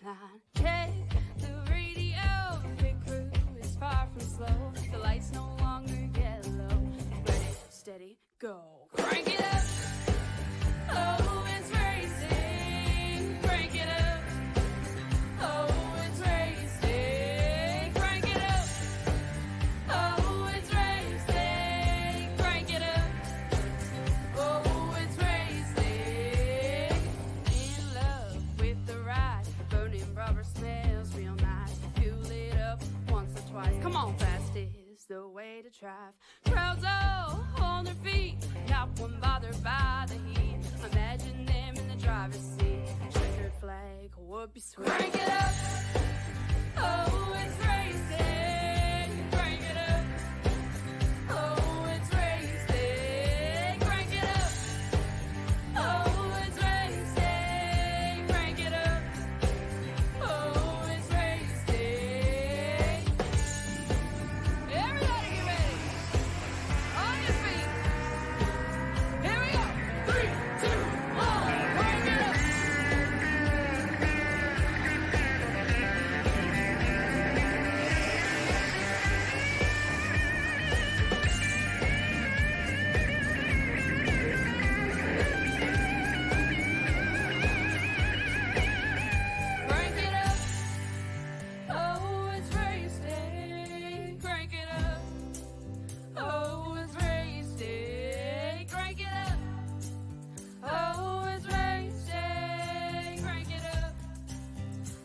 line. Check the radio, the big crew is far from slow. The lights no longer yellow. Ready, steady, go. Crank it up. Oh, it's racing. Crank it up. Oh, it's racing. Crank it up. Oh, it's racing. Crank it up. Oh, it's racing. In love with the ride. Burning rubber smells real nice. Fuel it up once or twice. Come on, fast is the way to drive. Crowds all on their feet. Not one bothered by the heat. Imagine them in the driver's seat. Checkered flag would be sweet. Crank it up. Oh, it's racing. Crank it up. Oh, it's racing. Crank it up. Oh, it's racing. Crank it up. Oh, it's racing. Everybody get ready. On your feet. Here we go. 3, 2, 1. Crank it up. Crank it up. Oh, it's racing. Crank it up. Oh, it's racing. Crank it up. Oh, it's racing. Crank it up.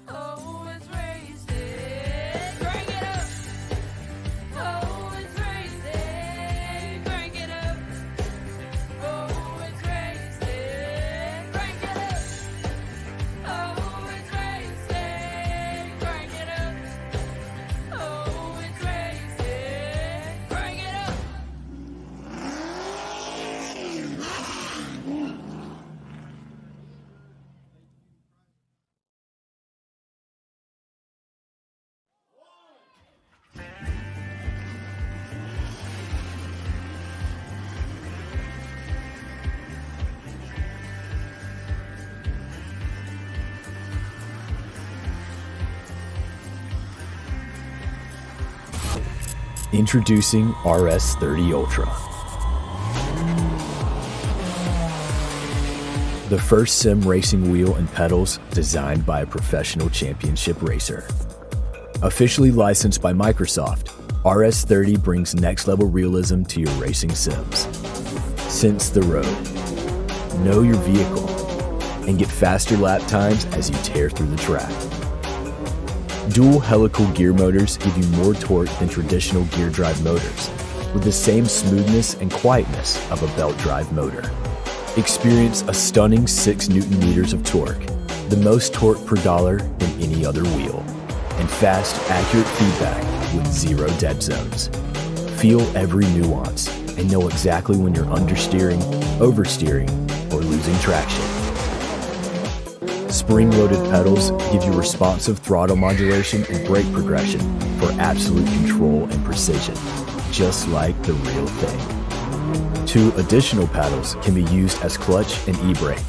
Oh, it's racing. Crank it up. Oh, it's racing. Crank it up. Oh, it's racing. Crank it up. Oh, it's racing. Crank it up. Oh, it's racing. Crank it up. Introducing RS30 Ultra. The first sim racing wheel and pedals designed by a professional championship racer. Officially licensed by Microsoft, RS30 brings next-level realism to your racing sims. Sense the road. Know your vehicle. And get faster lap times as you tear through the track. Dual helical gear motors give you more torque than traditional gear drive motors, with the same smoothness and quietness of a belt drive motor. Experience a stunning 6 Nm of torque, the most torque per dollar than any other wheel, and fast, accurate feedback with 0 dead zones. Feel every nuance and know exactly when you're understeering, oversteering, or losing traction. Spring-loaded pedals give you responsive throttle modulation and brake progression for absolute control and precision, just like the real thing. 2 additional paddles can be used as clutch and e-brake,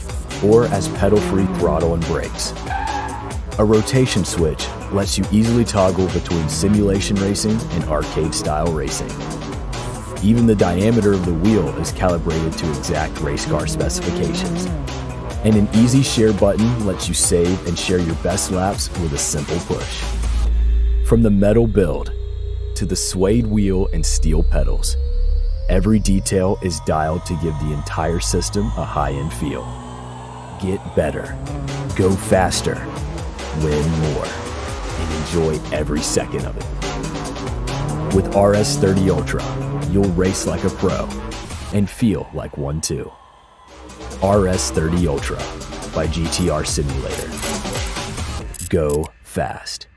or as pedal-free throttle and brakes. A rotation switch lets you easily toggle between simulation racing and arcade-style racing. Even the diameter of the wheel is calibrated to exact race car specifications. And an easy share button lets you save and share your best laps with a simple push. From the metal build to the suede wheel and steel pedals, every detail is dialed to give the entire system a high-end feel. Get better, go faster, win more, and enjoy every second of it. With RS30 Ultra, you'll race like a pro and feel like one too. RS30 Ultra by GTR Simulator. Go fast.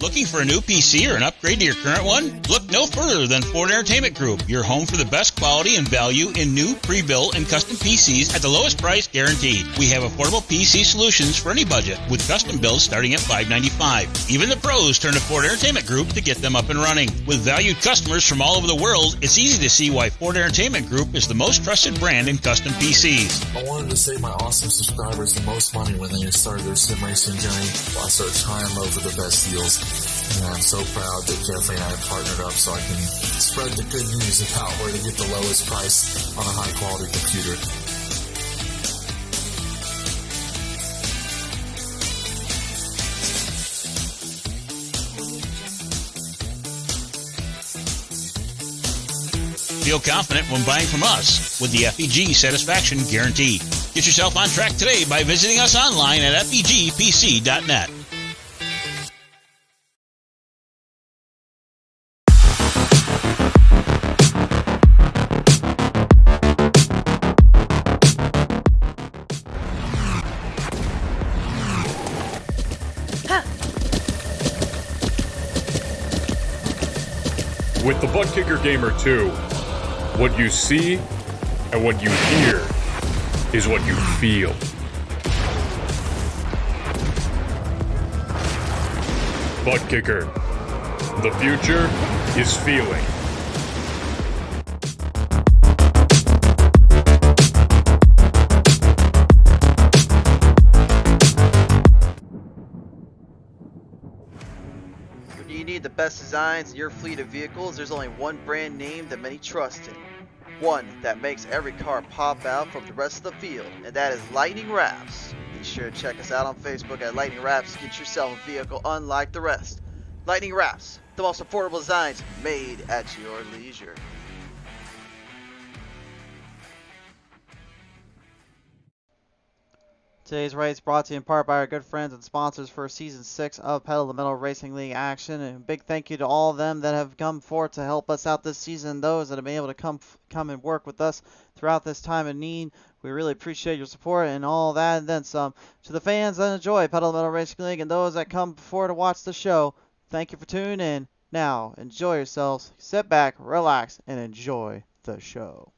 Looking for a new PC or an upgrade to your current one? Look no further than Ford Entertainment Group, your home for the best quality and value in new, pre-built, and custom PCs at the lowest price guaranteed. We have affordable PC solutions for any budget, with custom builds starting at $595. Even the pros turn to Ford Entertainment Group to get them up and running. With valued customers from all over the world, it's easy to see why Ford Entertainment Group is the most trusted brand in custom PCs. I wanted to save my awesome subscribers the most money when they started their sim racing journey. I started trying them over the best deals. And I'm so proud that Jeffrey and I have partnered up so I can spread the good news about where to get the lowest price on a high quality computer. Feel confident when buying from us with the FEG Satisfaction Guarantee. Get yourself on track today by visiting us online at fegpc.net. With the Butt Kicker Gamer 2, what you see and what you hear is what you feel. Butt Kicker. The future is feeling. You need the best designs in your fleet of vehicles. There's only one brand name that many trust in. One that makes every car pop out from the rest of the field, and that is Lightning Wraps. Be sure to check us out on Facebook at Lightning Wraps. Get yourself a vehicle unlike the rest. Lightning Wraps, the most affordable designs made at your leisure. Today's race brought to you in part by our good friends and sponsors for Season 6 of Pedal to the Metal Racing League action. And a big thank you to all of them that have come forward to help us out this season, those that have been able to come and work with us throughout this time of need. We really appreciate your support and all that and then some. To the fans that enjoy Pedal to the Metal Racing League and those that come forward to watch the show, thank you for tuning in. Now, enjoy yourselves, sit back, relax, and enjoy the show.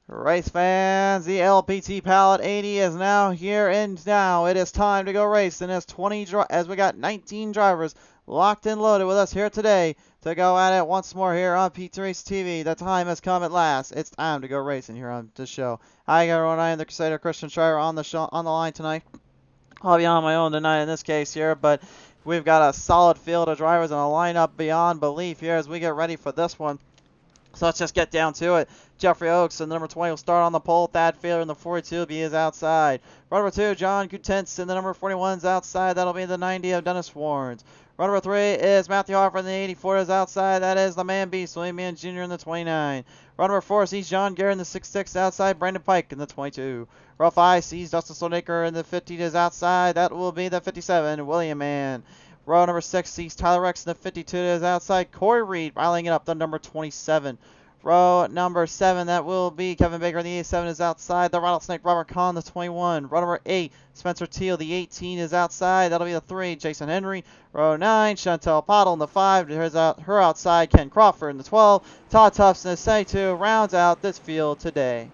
Race fans, the LBT Pallet 80 is now here, and now it is time to go race. And as we got 19 drivers locked and loaded with us here today to go at it once more here on PT Race TV. The time has come at last. It's time to go racing here on the show. Hi everyone, I am the Crusader Christian Schreier on the line tonight. I'll be on my own tonight in this case here, but we've got a solid field of drivers and a lineup beyond belief here as we get ready for this one. So let's just get down to it. Jeffrey Oaks in the number 20 will start on the pole. Thad Fielder in the 42 will be his outside. Runner 2, John Gutentz in the number 41 is outside. That'll be the 90 of Dennis Warrens. Runner 3 is Matthew Hoffer in the 84 is outside. That is the Man Beast, William Mann Jr. in the 29. Runner 4 sees Jon Garrett in the 66 outside. Brandon Pike in the 22. Row 5 sees Dustin Stoneacre in the 50 is outside. That will be the 57, William Mann. Row number 6 sees Tyler Rex in the 52 is outside. Corey Reed piling it up, the number 27. Row number 7, that will be Kevin Baker in the 87 is outside. The Rattlesnake, Robert Kahn, the 21. Row number 8, Spencer Teal, the 18 is outside. That'll be the 3, Jason Henry. Row 9, Chantel Pottle in the 5. Her outside, Ken Crawford in the 12. Todd Tufts in the 72 rounds out this field today.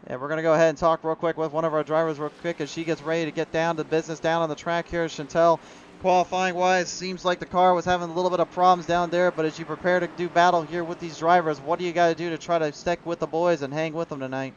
And we're going to go ahead and talk real quick with one of our drivers real quick as she gets ready to get down to business down on the track here. Chantel, qualifying wise, seems like the car was having a little bit of problems down there, but as you prepare to do battle here with these drivers, what do you got to do to try to stick with the boys and hang with them tonight?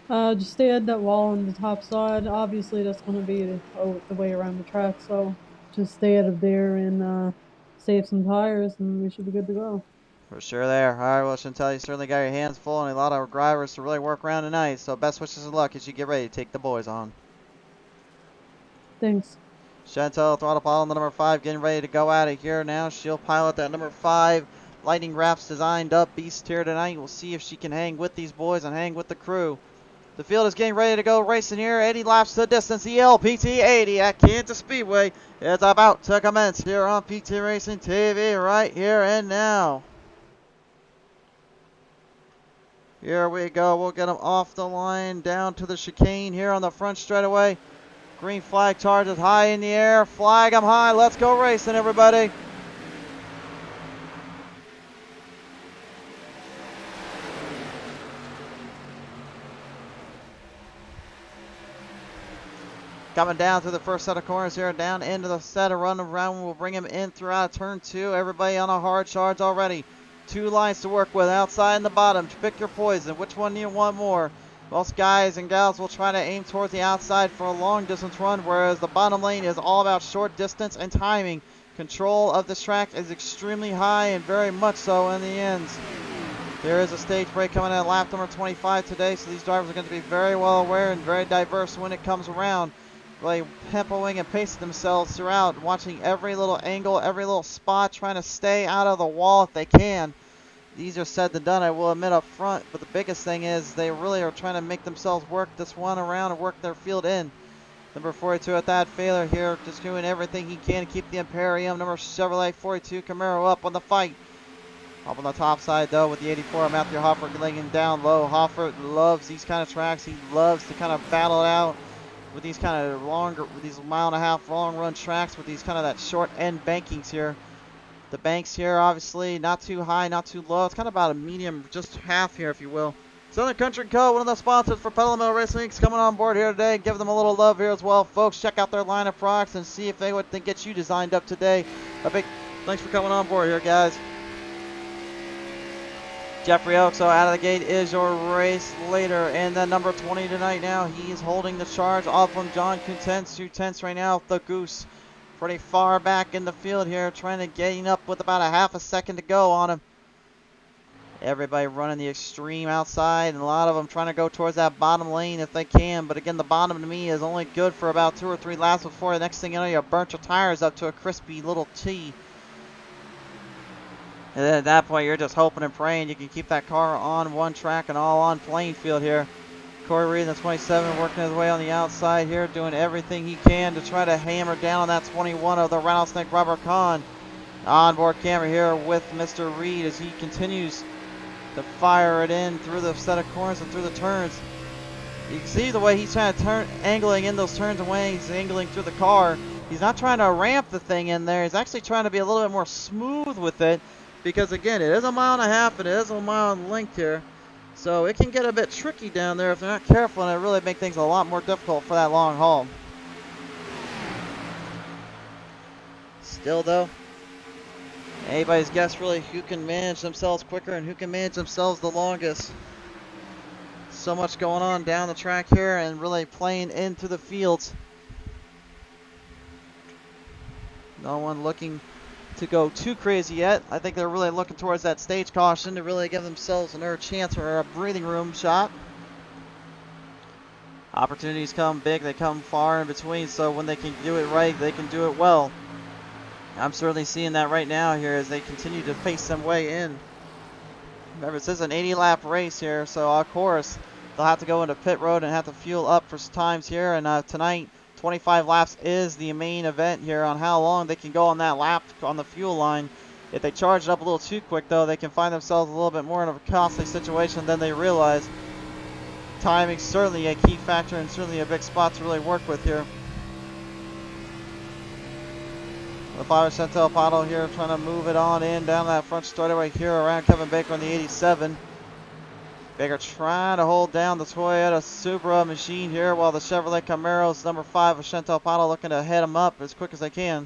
Just stay at that wall on the top side. Obviously that's going to be the way around the track, so just stay out of there and save some tires and we should be good to go. For sure there. All right, well, Chantel, you certainly got your hands full and a lot of drivers to really work around tonight, so best wishes of luck as you get ready to take the boys on. Thanks. Chantel, throttle pilot on the number 5, getting ready to go at it here now. She'll pilot that number 5 Lightning Wraps designed up beast here tonight. We'll see if she can hang with these boys and hang with the crew. The field is getting ready to go racing here. 80 laps to the distance. The LBT 80 at Kansas Speedway is about to commence here on PT Racing TV right here and now. Here we go. We'll get him off the line down to the chicane here on the front straightaway. Green flag charges high in the air. Flag him high. Let's go racing, everybody. Coming down through the first set of corners here, down into the set of run around. We'll bring him in throughout turn 2. Everybody on a hard charge already. 2 lines to work with, outside and the bottom. Pick your poison. Which one do you want more? Most guys and gals will try to aim towards the outside for a long distance run, whereas the bottom lane is all about short distance and timing. Control of this track is extremely high and very much so in the ends. There is a stage break coming in at lap number 25 today, so these drivers are going to be very well aware and very diverse when it comes around. Really tempoing and pacing themselves throughout, watching every little angle, every little spot, trying to stay out of the wall if they can. Easier said than done, I will admit up front, but the biggest thing is they really are trying to make themselves work this one around and work their field in. Number 42 at that failure here, just doing everything he can to keep the Imperium. Number Chevrolet 42 Camaro up on the fight. Up on the top side though with the 84 Matthew Hoffer laying down low. Hoffer loves these kind of tracks. He loves to kind of battle it out with these kind of longer, with these 1.5 mile long run tracks with these kind of that short end bankings here. The banks here obviously not too high, not too low. It's kind of about a medium, just half here if you will. Southern Country Co., one of the sponsors for Pedal Mill Racing, is coming on board here today. Give them a little love here as well, folks. Check out their line of products and see if they would get you designed up today. A big thanks for coming on board here, guys. Jeffrey Oakso out of the gate is your race leader. And then number 20 tonight now, he's holding the charge off from John Contents. 2/10 right now, the Goose. Pretty far back in the field here, trying to gain up with about a half a second to go on him. Everybody running the extreme outside, and a lot of them trying to go towards that bottom lane if they can. But again, the bottom to me is only good for about 2 or 3 laps before the next thing you know, you burnt your tires up to a crispy little T. And then at that point, you're just hoping and praying you can keep that car on one track and all on playing field here. Corey Reed, the 27, working his way on the outside here, doing everything he can to try to hammer down on that 21 of the Rattlesnake Robert Kahn. Onboard camera here with Mr. Reed as he continues to fire it in through the set of corners and through the turns. You can see the way he's trying to turn, angling in those turns and way he's angling through the car. He's not trying to ramp the thing in there. He's actually trying to be a little bit more smooth with it. Because again, it is 1.5 miles and it is 1 mile in length here. So it can get a bit tricky down there if they're not careful, and it really make things a lot more difficult for that long haul. Still though, anybody's guess really who can manage themselves quicker and who can manage themselves the longest. So much going on down the track here and really playing into the fields. No one looking to go too crazy yet. I think they're really looking towards that stage caution to really give themselves another chance or a breathing room shot. Opportunities come big, they come far in between, so when they can do it right, they can do it well. I'm certainly seeing that right now here as they continue to pace them way in. Remember, this is an 80 lap race here, so of course they'll have to go into pit road and have to fuel up for times here, and tonight 25 laps is the main event here on how long they can go on that lap on the fuel line. If they charge it up a little too quick though, they can find themselves a little bit more in a costly situation than they realize. Timing's certainly a key factor and certainly a big spot to really work with here. The 5 Chantel Paddle here trying to move it on in down that front straightaway here around Kevin Baker on the 87. Baker trying to hold down the Toyota Supra machine here while the Chevrolet Camaro's number 5 of Chantel Paddle looking to head him up as quick as they can.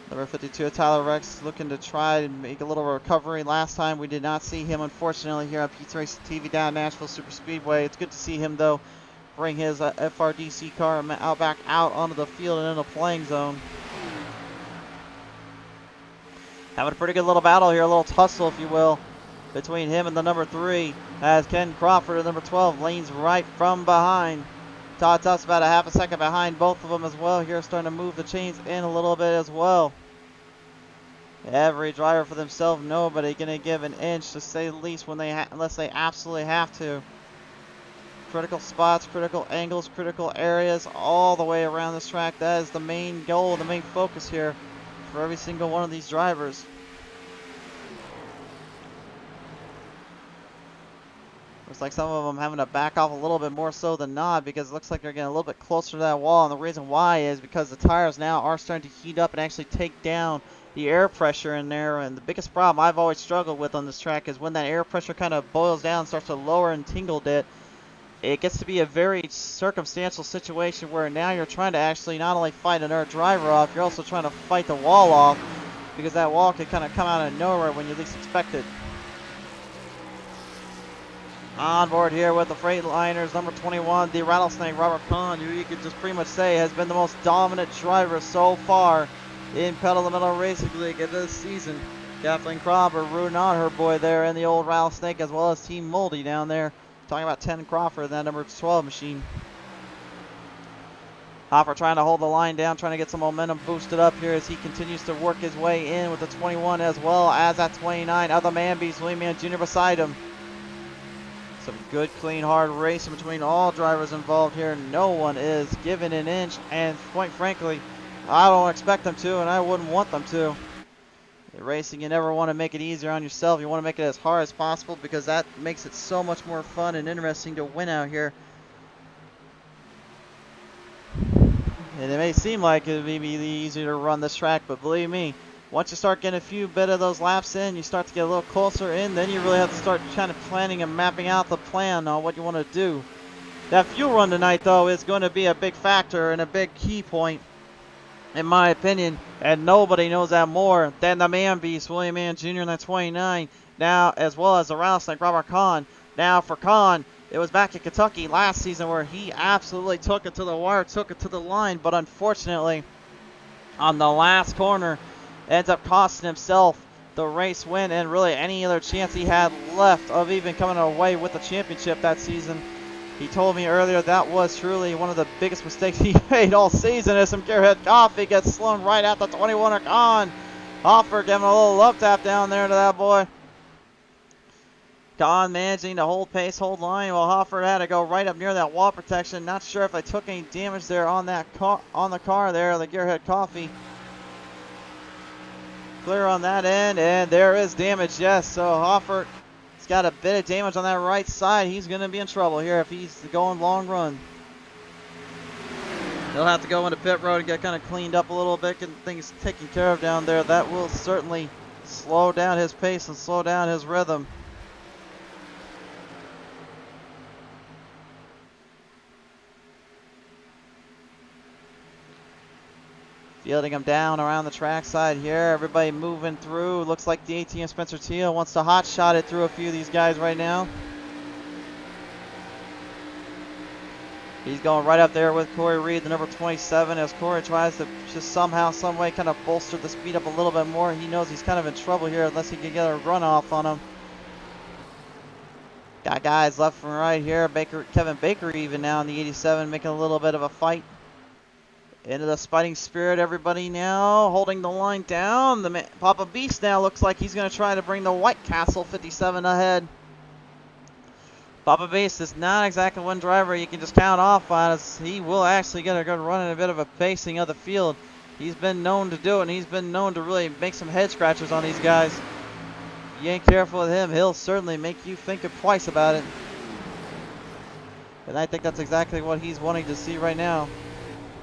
Number 52, Tyler Rex, looking to try and make a little recovery. Last time we did not see him, unfortunately, here on Pete's Racing TV down Nashville Super Speedway. It's good to see him, though, bring his FRDC car back out onto the field and in the playing zone. Having a pretty good little battle here, a little tussle, if you will, between him and the number 3, as Ken Crawford, the number 12, lanes right from behind. Todd Tuff's about a half a second behind both of them as well here, starting to move the chains in a little bit as well. Every driver for themselves, nobody going to give an inch, to say the least, when they unless they absolutely have to. Critical spots, critical angles, critical areas, all the way around this track. That is the main goal, the main focus here for every single one of these drivers. Looks like some of them having to back off a little bit more so than not, because it looks like they're getting a little bit closer to that wall. And the reason why is because the tires now are starting to heat up and actually take down the air pressure in there. And the biggest problem I've always struggled with on this track is when that air pressure kind of boils down, starts to lower and tingle it gets to be a very circumstantial situation where now you're trying to actually not only fight another driver off, you're also trying to fight the wall off, because that wall can kind of come out of nowhere when you least expect it. On board here with the Freightliners, number 21, the Rattlesnake, Robert Kahn, who you could just pretty much say has been the most dominant driver so far in Pedal to the Metal Racing League of this season. Kathleen Crawford rooting on her boy there in the old Rattlesnake, as well as Team Moldy down there. Talking about 10 Crawford, that number 12 machine. Hoffer trying to hold the line down, trying to get some momentum boosted up here as he continues to work his way in with the 21 as well as that 29. Other man beats William Mann Jr. beside him. Some good, clean, hard racing between all drivers involved here. No one is giving an inch, and quite frankly, I don't expect them to, and I wouldn't want them to. In racing, you never want to make it easier on yourself. You want to make it as hard as possible, because that makes it so much more fun and interesting to win out here. And it may seem like it may be easier to run this track, but believe me, once you start getting a few bit of those laps in, you start to get a little closer in, then you really have to start kind of planning and mapping out the plan on what you want to do. That fuel run tonight, though, is going to be a big factor and a big key point, in my opinion, and nobody knows that more than the man beast, William Mann Jr. in that 29, now, as well as the Rattlesnake, Robert Kahn. Now, for Kahn, it was back in Kentucky last season where he absolutely took it to the wire, took it to the line, but unfortunately, on the last corner, ends up costing himself the race win and really any other chance he had left of even coming away with the championship that season. He told me earlier that was truly one of the biggest mistakes he made all season, as some Gearhead Coffee gets slung right at the 21er Kahn. Hoffer giving a little love tap down there to that boy. Kahn managing to hold pace, hold line, while Hoffer had to go right up near that wall protection. Not sure if they took any damage there on that on the car there, the Gearhead Coffee. Clear on that end, and there is damage, yes. So Hoffer has got a bit of damage on that right side. He's going to be in trouble here if he's going long run. He'll have to go into pit road and get kind of cleaned up a little bit, get things taken care of down there. That will certainly slow down his pace and slow down his rhythm. Fielding him down around the trackside here. Everybody moving through. Looks like the ATM Spencer Teal wants to hot shot it through a few of these guys right now. He's going right up there with Corey Reed, the number 27, as Corey tries to just somehow, some way kind of bolster the speed up a little bit more. He knows he's kind of in trouble here unless he can get a runoff on him. Got guys left and right here. Kevin Baker even now in the 87 making a little bit of a fight. Into the Fighting Spirit, everybody now holding the line down. The Papa Beast now looks like he's going to try to bring the White Castle 57 ahead. Papa Beast is not exactly one driver you can just count off on, as he will actually get a good run and a bit of a pacing of the field. He's been known to do it, and he's been known to really make some head scratchers on these guys. If you ain't careful with him, he'll certainly make you think twice about it. And I think that's exactly what he's wanting to see right now.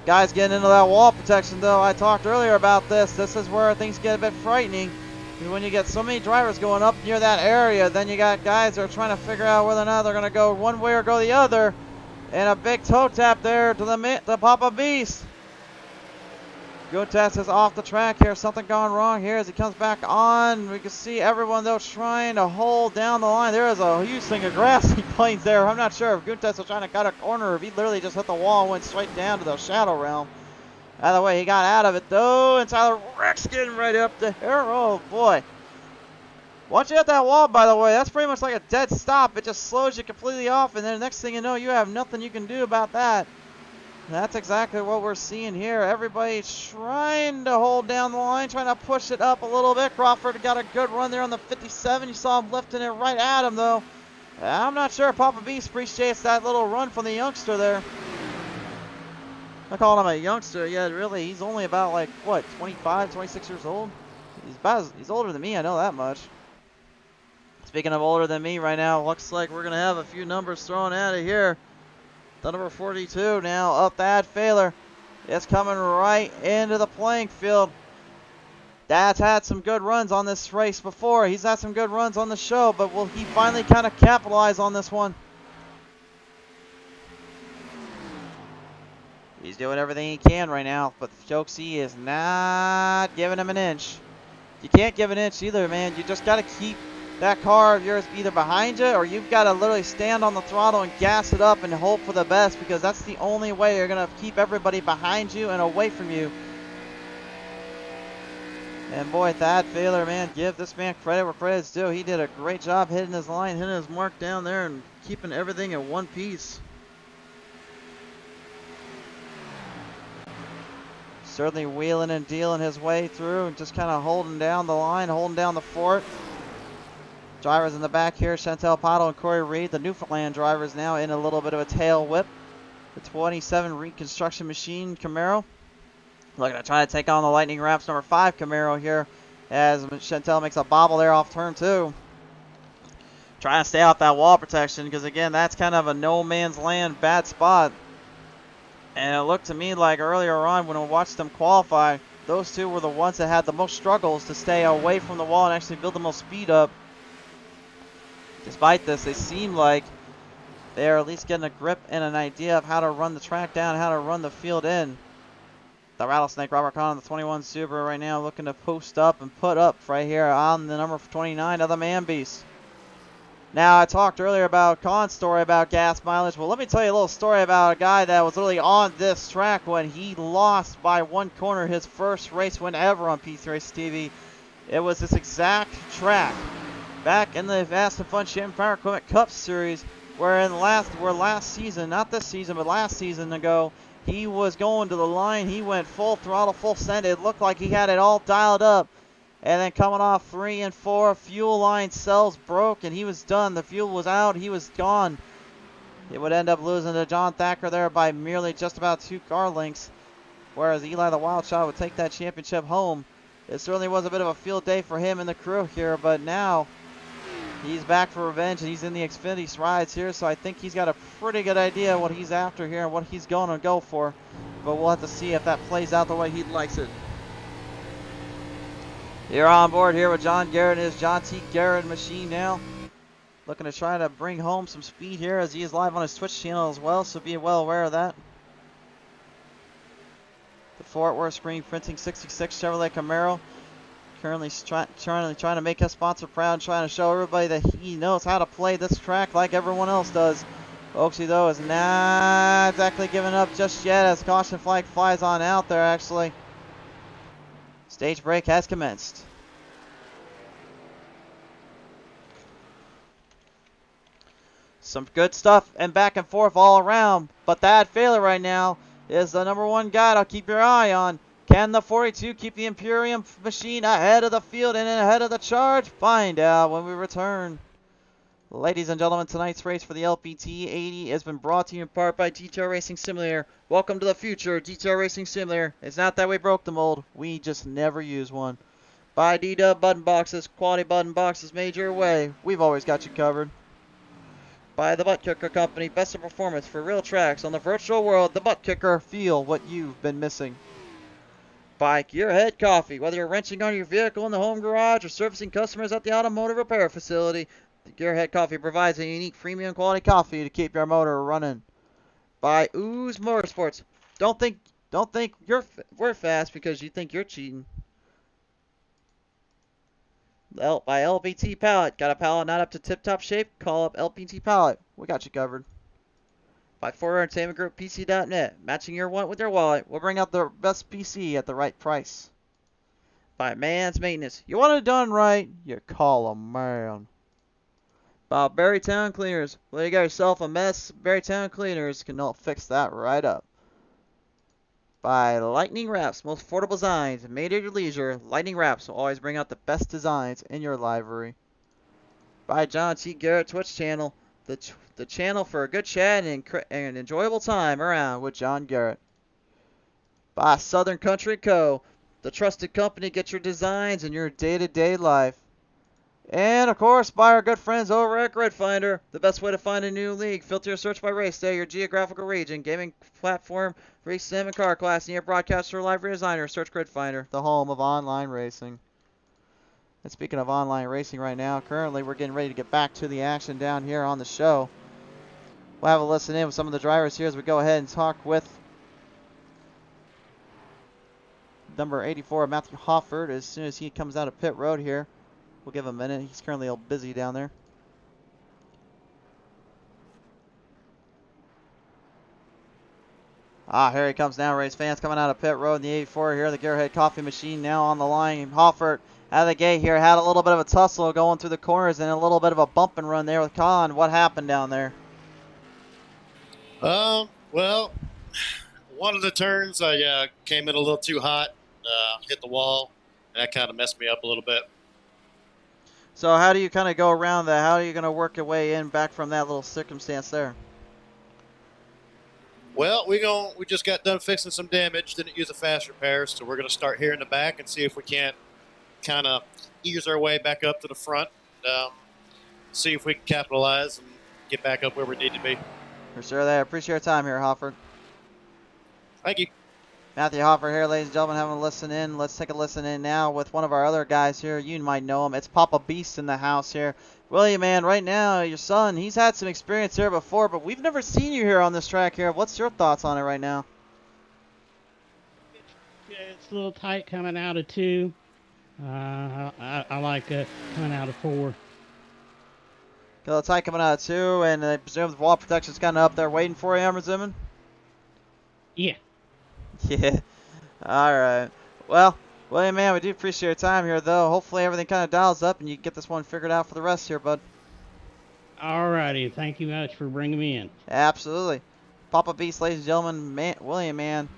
Guys getting into that wall protection, though. I talked earlier about this. This is where things get a bit frightening. When you get so many drivers going up near that area, then you got guys that are trying to figure out whether or not they're going to go one way or go the other. And a big toe tap there to the Papa Beast. Guntest is off the track here. Something gone wrong here as he comes back on. We can see everyone, though, trying to hold down the line. There is a huge thing of grass he planes there. I'm not sure if Guntest was trying to cut a corner or if he literally just hit the wall and went straight down to the Shadow Realm. Either way, he got out of it, though. And Tyler Rex getting right up there. Oh, boy. Once you hit that wall, by the way, that's pretty much like a dead stop. It just slows you completely off, and then the next thing you know, you have nothing you can do about that. That's exactly what we're seeing here. Everybody trying to hold down the line, trying to push it up a little bit. Crawford got a good run there on the 57. You saw him lifting it right at him, though. I'm not sure Papa Beast appreciates that little run from the youngster there. I call him a youngster. Yeah, really, he's only about, like, what, 25, 26 years old? He's older than me, I know that much. Speaking of older than me right now, looks like we're going to have a few numbers thrown out of here. The number 42 now up that Failer. It's coming right into the playing field. Dad's had some good runs on this race before. He's had some good runs on the show, but will he finally kind of capitalize on this one? He's doing everything he can right now, but Stokesy is not giving him an inch. You can't give an inch either, man. You just got to keep that car of yours either behind you, or you've got to literally stand on the throttle and gas it up and hope for the best, because that's the only way you're going to keep everybody behind you and away from you. And boy, Thad Failer, man, give this man credit where credit's due. He did a great job hitting his line, hitting his mark down there, and keeping everything in one piece. Certainly wheeling and dealing his way through, and just kind of holding down the line, holding down the fort. Drivers in the back here, Chantel Pottle and Corey Reed. The Newfoundland drivers now in a little bit of a tail whip. The 27 Reconstruction Machine Camaro. Looking to try to take on the Lightning Wraps number 5 Camaro here as Chantel makes a bobble there off turn 2. Trying to stay off that wall protection because, again, that's kind of a no man's land bad spot. And it looked to me like earlier on when we watched them qualify, those two were the ones that had the most struggles to stay away from the wall and actually build the most speed up. Despite this, they seem like they're at least getting a grip and an idea of how to run the track down, how to run the field in. The Rattlesnake Robert Kahn, the 21 Subaru right now looking to post up and put up right here on the number 29 of the Man Beast. Now, I talked earlier about Kahn's story about gas mileage. Well, let me tell you a little story about a guy that was literally on this track when he lost by one corner his first race win ever on PC Race TV. It was this exact track back in the Fast and Fun Champion Power Equipment Cup Series where last season, not this season, but last season ago, he was going to the line. He went full throttle, full send. It looked like he had it all dialed up. And then coming off 3 and 4, fuel line cells broke, and he was done. The fuel was out. He was gone. It would end up losing to John Thacker there by merely just about 2 car lengths, whereas Eli the Wild Shot would take that championship home. It certainly was a bit of a field day for him and the crew here, but now he's back for revenge, and he's in the Xfinity rides here, so I think he's got a pretty good idea what he's after here and what he's going to go for. But we'll have to see if that plays out the way he likes it. You're on board here with Jon Garrett and his Jon T. Garrett machine now. Looking to try to bring home some speed here as he is live on his Twitch channel as well, so be well aware of that. The Fort Worth Screen Printing 66 Chevrolet Camaro. Currently trying to make his sponsor proud, trying to show everybody that he knows how to play this track like everyone else does. Oaksy, though, is not exactly giving up just yet as caution flag flies on out there, actually. Stage break has commenced. Some good stuff and back and forth all around, but that Failer right now is the number 1 guy to keep your eye on. Can the 42 keep the Imperium machine ahead of the field and ahead of the charge? Find out when we return. Ladies and gentlemen, tonight's race for the LBT 80 has been brought to you in part by DTR Racing Simulator. Welcome to the future, DTR Racing Simulator. It's not that we broke the mold, we just never use one. By DeeDub button boxes, quality button boxes made your way. We've always got you covered. By the Butt Kicker Company, best of performance for real tracks on the virtual world. The Butt Kicker, feel what you've been missing. By Gearhead Coffee, whether you're wrenching on your vehicle in the home garage or servicing customers at the automotive repair facility, the Gearhead Coffee provides a unique premium quality coffee to keep your motor running. By Ooze Motorsports, don't think we're fast because you think you're cheating. By LBT Pallet, got a pallet not up to tip-top shape? Call up LBT Pallet. We got you covered. By Ford Entertainment Group PC.net, matching your want with your wallet. We'll bring out the best PC at the right price. By Man's Maintenance, you want it done right? You call a man. By Berrytown Cleaners, well, you got yourself a mess. Berrytown Cleaners can help fix that right up. By Lightning Wraps, most affordable designs made at your leisure. Lightning Wraps will always bring out the best designs in your livery. By Jon T. Garrett Twitch channel, the channel for a good chat and an enjoyable time around with Jon Garrett. By Southern Country Co., the trusted company to get your designs in your day-to-day life. And, of course, by our good friends over at Grid Finder, the best way to find a new league. Filter your search by race day, your geographical region, gaming platform, race sim, and car class, and your broadcaster or live designer. Search Grid Finder, the home of online racing. And speaking of online racing right now, currently we're getting ready to get back to the action down here on the show. We'll have a listen in with some of the drivers here as we go ahead and talk with number 84, Matthew Hofford, as soon as he comes out of pit road here. We'll give him a minute. He's currently a little busy down there. Here he comes now, race fans coming out of pit road in the 84 here. The Gearhead Coffee Machine now on the line. Hoffert out of the gate here had a little bit of a tussle going through the corners and a little bit of a bump and run there with Con. What happened down there? Well, one of the turns I came in a little too hot, hit the wall, and that kind of messed me up a little bit. So how do you kind of go around that? How are you going to work your way in back from that little circumstance there? Well, we just got done fixing some damage, didn't use a fast repair, so we're going to start here in the back and see if we can't kind of ease our way back up to the front, see if we can capitalize and get back up where we need to be. For sure there. Appreciate your time here, Hofford. Thank you. Matthew Hoffer here, ladies and gentlemen, having a listen in. Let's take a listen in now with one of our other guys here. You might know him. It's Papa Beast in the house here. William, man, right now, your son, he's had some experience here before, but we've never seen you here on this track here. What's your thoughts on it right now? Yeah, it's a little tight coming out of 2. I like it coming out of 4. Got a little tight coming out of 2, and I presume the wall protection's kind of up there waiting for you, I'm presuming? Yeah. Yeah. All right. Well, William, man, we do appreciate your time here, though. Hopefully everything kind of dials up and you get this one figured out for the rest here, bud. Alrighty. Thank you much for bringing me in. Absolutely. Papa Beast, ladies and gentlemen, William, man,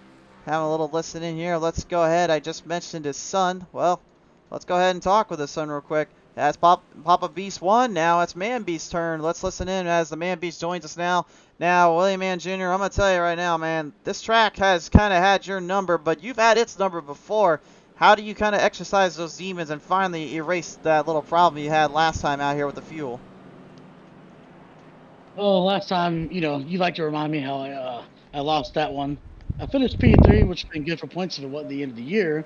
having a little listen in here. Let's go ahead. I just mentioned his son. Well, let's go ahead and talk with his son real quick. That's Papa Beast 1 now. It's Man Beast's turn. Let's listen in as the Man Beast joins us now. Now, William Man Jr., I'm going to tell you right now, man, this track has kind of had your number, but you've had its number before. How do you kind of exercise those demons and finally erase that little problem you had last time out here with the fuel? Oh, last time, you like to remind me how I lost that one. I finished P3, which has been good for points at the end of the year.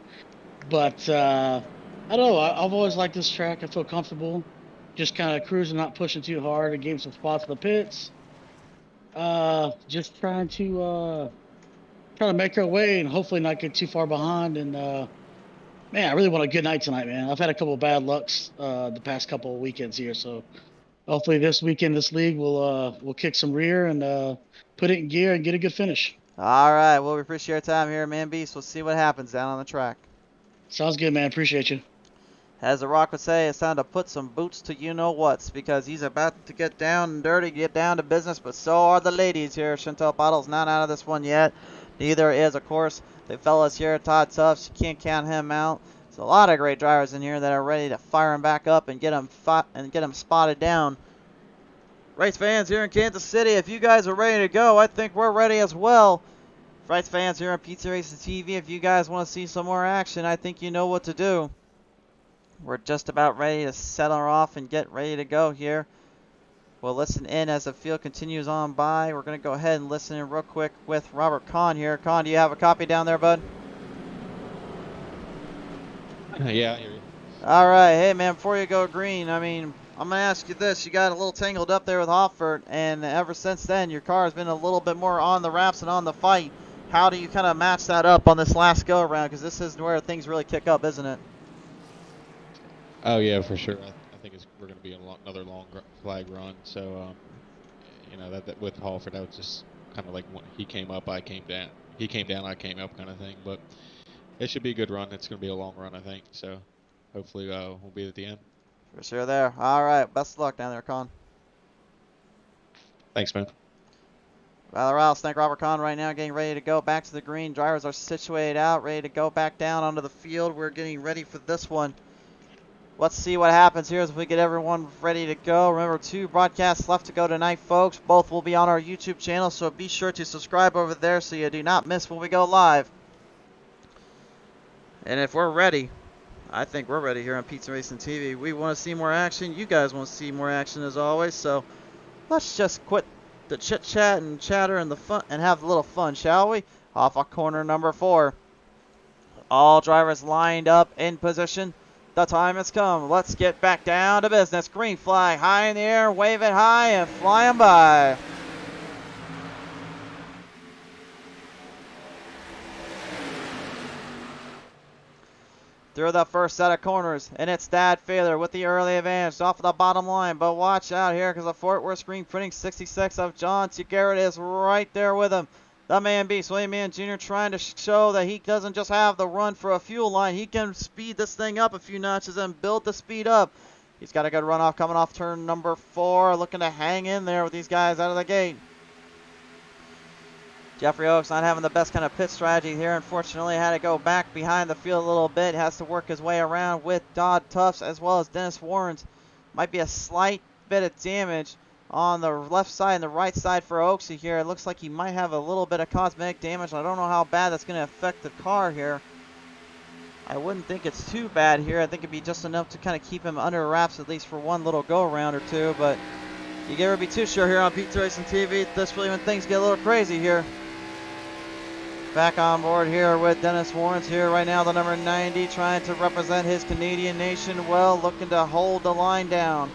But, I don't know. I've always liked this track. I feel comfortable. Just kind of cruising, not pushing too hard. I gave some spots in the pits. Just trying to make our way and hopefully not get too far behind. And, man, I really want a good night tonight, man. I've had a couple of bad lucks the past couple of weekends here. So hopefully this weekend, this league, we'll kick some rear and put it in gear and get a good finish. All right. Well, we appreciate your time here, Man Beast. We'll see what happens down on the track. Sounds good, man. Appreciate you. As The Rock would say, it's time to put some boots to you-know-whats because he's about to get down and dirty, get down to business, but so are the ladies here. Chantel Bottle's not out of this one yet. Neither is, of course, the fellas here. Todd Tufts, you can't count him out. There's a lot of great drivers in here that are ready to fire him back up and get him spotted down. Race fans here in Kansas City, if you guys are ready to go, I think we're ready as well. Race fans here on Pizza Racing TV, if you guys want to see some more action, I think you know what to do. We're just about ready to settle off and get ready to go here. We'll listen in as the field continues on by. We're going to go ahead and listen in real quick with Robert Kahn here. Kahn, do you have a copy down there, bud? Yeah, I hear you. All right. Hey, man, before you go green, I mean, I'm going to ask you this. You got a little tangled up there with Hoffert, and ever since then, your car has been a little bit more on the wraps and on the fight. How do you kind of match that up on this last go-around? Because this is where things really kick up, isn't it? Oh yeah, for sure. I think we're going to be another long flag run. So, that with Halford, that was just kind of like when he came up, I came down. He came down, I came up, kind of thing. But it should be a good run. It's going to be a long run, I think. So, hopefully, we'll be at the end. For sure, there. All right, best of luck down there, Con. Thanks, man. Well, Rouse, thank Robert Kahn right now, getting ready to go back to the green. Drivers are situated out, ready to go back down onto the field. We're getting ready for this one. Let's see what happens here as we get everyone ready to go. Remember, 2 broadcasts left to go tonight, folks. Both will be on our YouTube channel, so be sure to subscribe over there so you do not miss when we go live. And if we're ready, I think we're ready here on Pizza Racing TV. We want to see more action. You guys want to see more action as always. So let's just quit the chit chat and chatter and the fun and have a little fun, shall we? Off of corner number 4. All drivers lined up in position. The time has come. Let's get back down to business. Green flag high in the air. Wave it high and fly 'em by. Through the first set of corners, and it's Dad Failure with the early advantage off of the bottom line. But watch out here because the Fort Worth screen printing 66 of Jon Garrett is right there with him. The man beast, William Mann Jr., trying to show that he doesn't just have the run for a fuel line. He can speed this thing up a few notches and build the speed up. He's got a good runoff coming off turn number 4, looking to hang in there with these guys out of the gate. Jeffrey Oaks not having the best kind of pit strategy here. Unfortunately, had to go back behind the field a little bit. Has to work his way around with Dodd Tufts as well as Dennis Warrens. Might be a slight bit of damage on the left side and the right side for Oaksy here. It looks like he might have a little bit of cosmetic damage. I don't know how bad that's going to affect the car here. I wouldn't think it's too bad here. I think it'd be just enough to kind of keep him under wraps at least for one little go-around or two. But you can't be too sure here on Pizza Racing TV, especially when things get a little crazy here. Back on board here with Dennis Warrens here right now, the number 90, trying to represent his Canadian nation well, looking to hold the line down.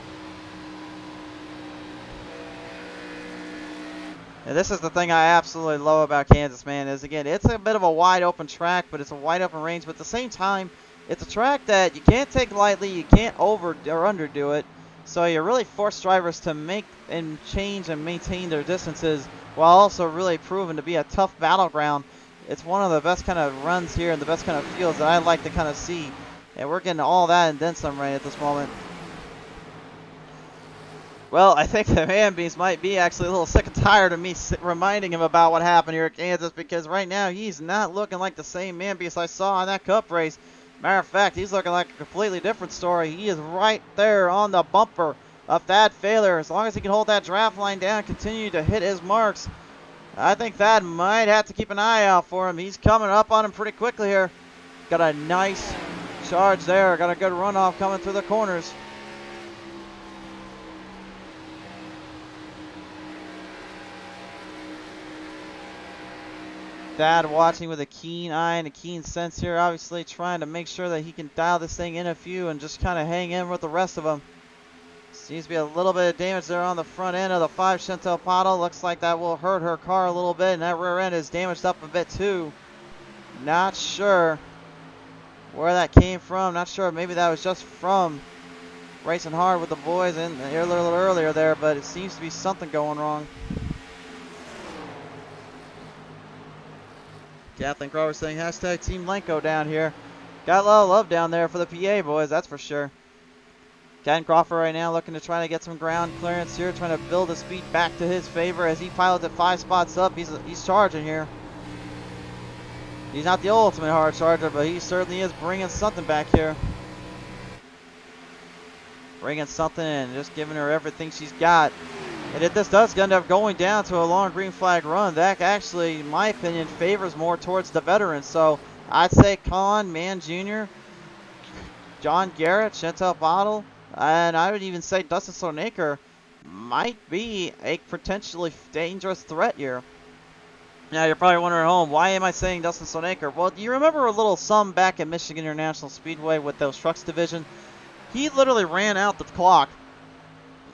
And this is the thing I absolutely love about Kansas, man, is again, it's a bit of a wide open track, but it's a wide open range, but at the same time, it's a track that you can't take lightly, you can't over or underdo it, so you really force drivers to make and change and maintain their distances while also really proving to be a tough battleground. It's one of the best kind of runs here and the best kind of fields that I like to kind of see. And we're getting all that and then some right at this moment. Well, I think the man beast might be actually a little sick and tired of me reminding him about what happened here at Kansas, because right now he's not looking like the same man beast I saw in that cup race. Matter of fact, he's looking like a completely different story. He is right there on the bumper of Thad Failure. As long as he can hold that draft line down, continue to hit his marks, I think Thad might have to keep an eye out for him. He's coming up on him pretty quickly here. Got a nice charge there. Got a good runoff coming through the corners. Thad watching with a keen eye and a keen sense here. Obviously trying to make sure that he can dial this thing in a few and just kind of hang in with the rest of them. Seems to be a little bit of damage there on the front end of the 5 Chantel Paddle. Looks like that will hurt her car a little bit, and that rear end is damaged up a bit too. Not sure where that came from. Not sure. Maybe that was just from racing hard with the boys and a little earlier there, but it seems to be something going wrong. Kathleen Crawford saying hashtag Team Lenko down here. Got a lot of love down there for the PA boys, that's for sure. Ken Crawford right now looking to try to get some ground clearance here, trying to build the speed back to his favor as he pilots at 5 spots up. He's charging here. He's not the ultimate hard charger, but he certainly is bringing something back here. Bringing something and just giving her everything she's got. And if this does end up going down to a long green flag run, that actually, in my opinion, favors more towards the veterans. So I'd say Con, Mann Jr., Jon Garrett, Chantel Bottle, and I would even say Dustin Sonaker might be a potentially dangerous threat here. Now, you're probably wondering at home, why am I saying Dustin Sonaker? Well, do you remember a little sum back at Michigan International Speedway with those trucks division? He literally ran out the clock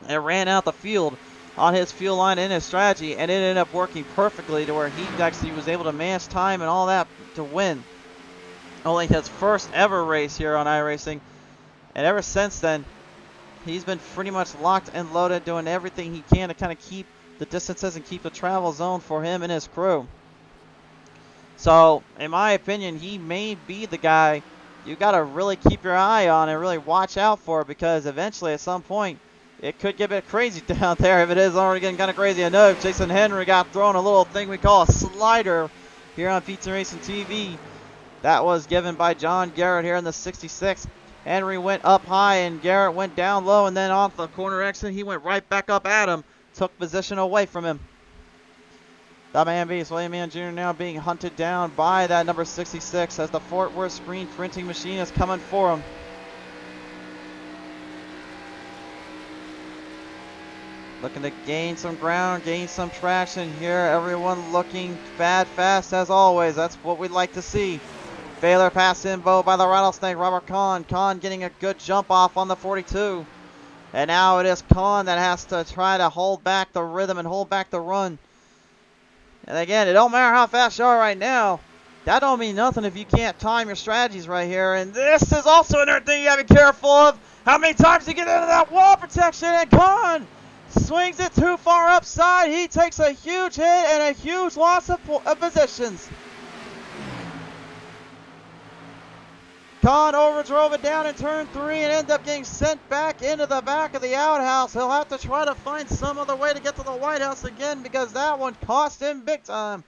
and ran out the field on his fuel line and his strategy, and it ended up working perfectly to where he actually was able to manage time and all that to win. Only his first ever race here on iRacing, and ever since then, he's been pretty much locked and loaded, doing everything he can to kind of keep the distances and keep the travel zone for him and his crew. So, in my opinion, he may be the guy you got to really keep your eye on and really watch out for, because eventually at some point it could get a bit crazy down there if it is already getting kind of crazy. I know Jason Henry got thrown a little thing we call a slider here on Pizza Racing TV. That was given by Jon Garrett here in the 66. Henry went up high and Garrett went down low, and then off the corner exit he went right back up at him. Took position away from him. The man beast, William Mann Jr. now being hunted down by that number 66 as the Fort Worth screen printing machine is coming for him. Looking to gain some ground, gain some traction here. Everyone looking bad fast as always. That's what we'd like to see. Baylor passed in Bo by the Rattlesnake. Robert Kahn. Kahn getting a good jump off on the 42. And now it is Kahn that has to try to hold back the rhythm and hold back the run. And again, it don't matter how fast you are right now. That don't mean nothing if you can't time your strategies right here. And this is also another thing you gotta be careful of. How many times you get into that wall protection, and Kahn swings it too far upside. He takes a huge hit and a huge loss of positions. Kahn overdrove it down in turn 3 and ended up getting sent back into the back of the outhouse. He'll have to try to find some other way to get to the White House again because that one cost him big time.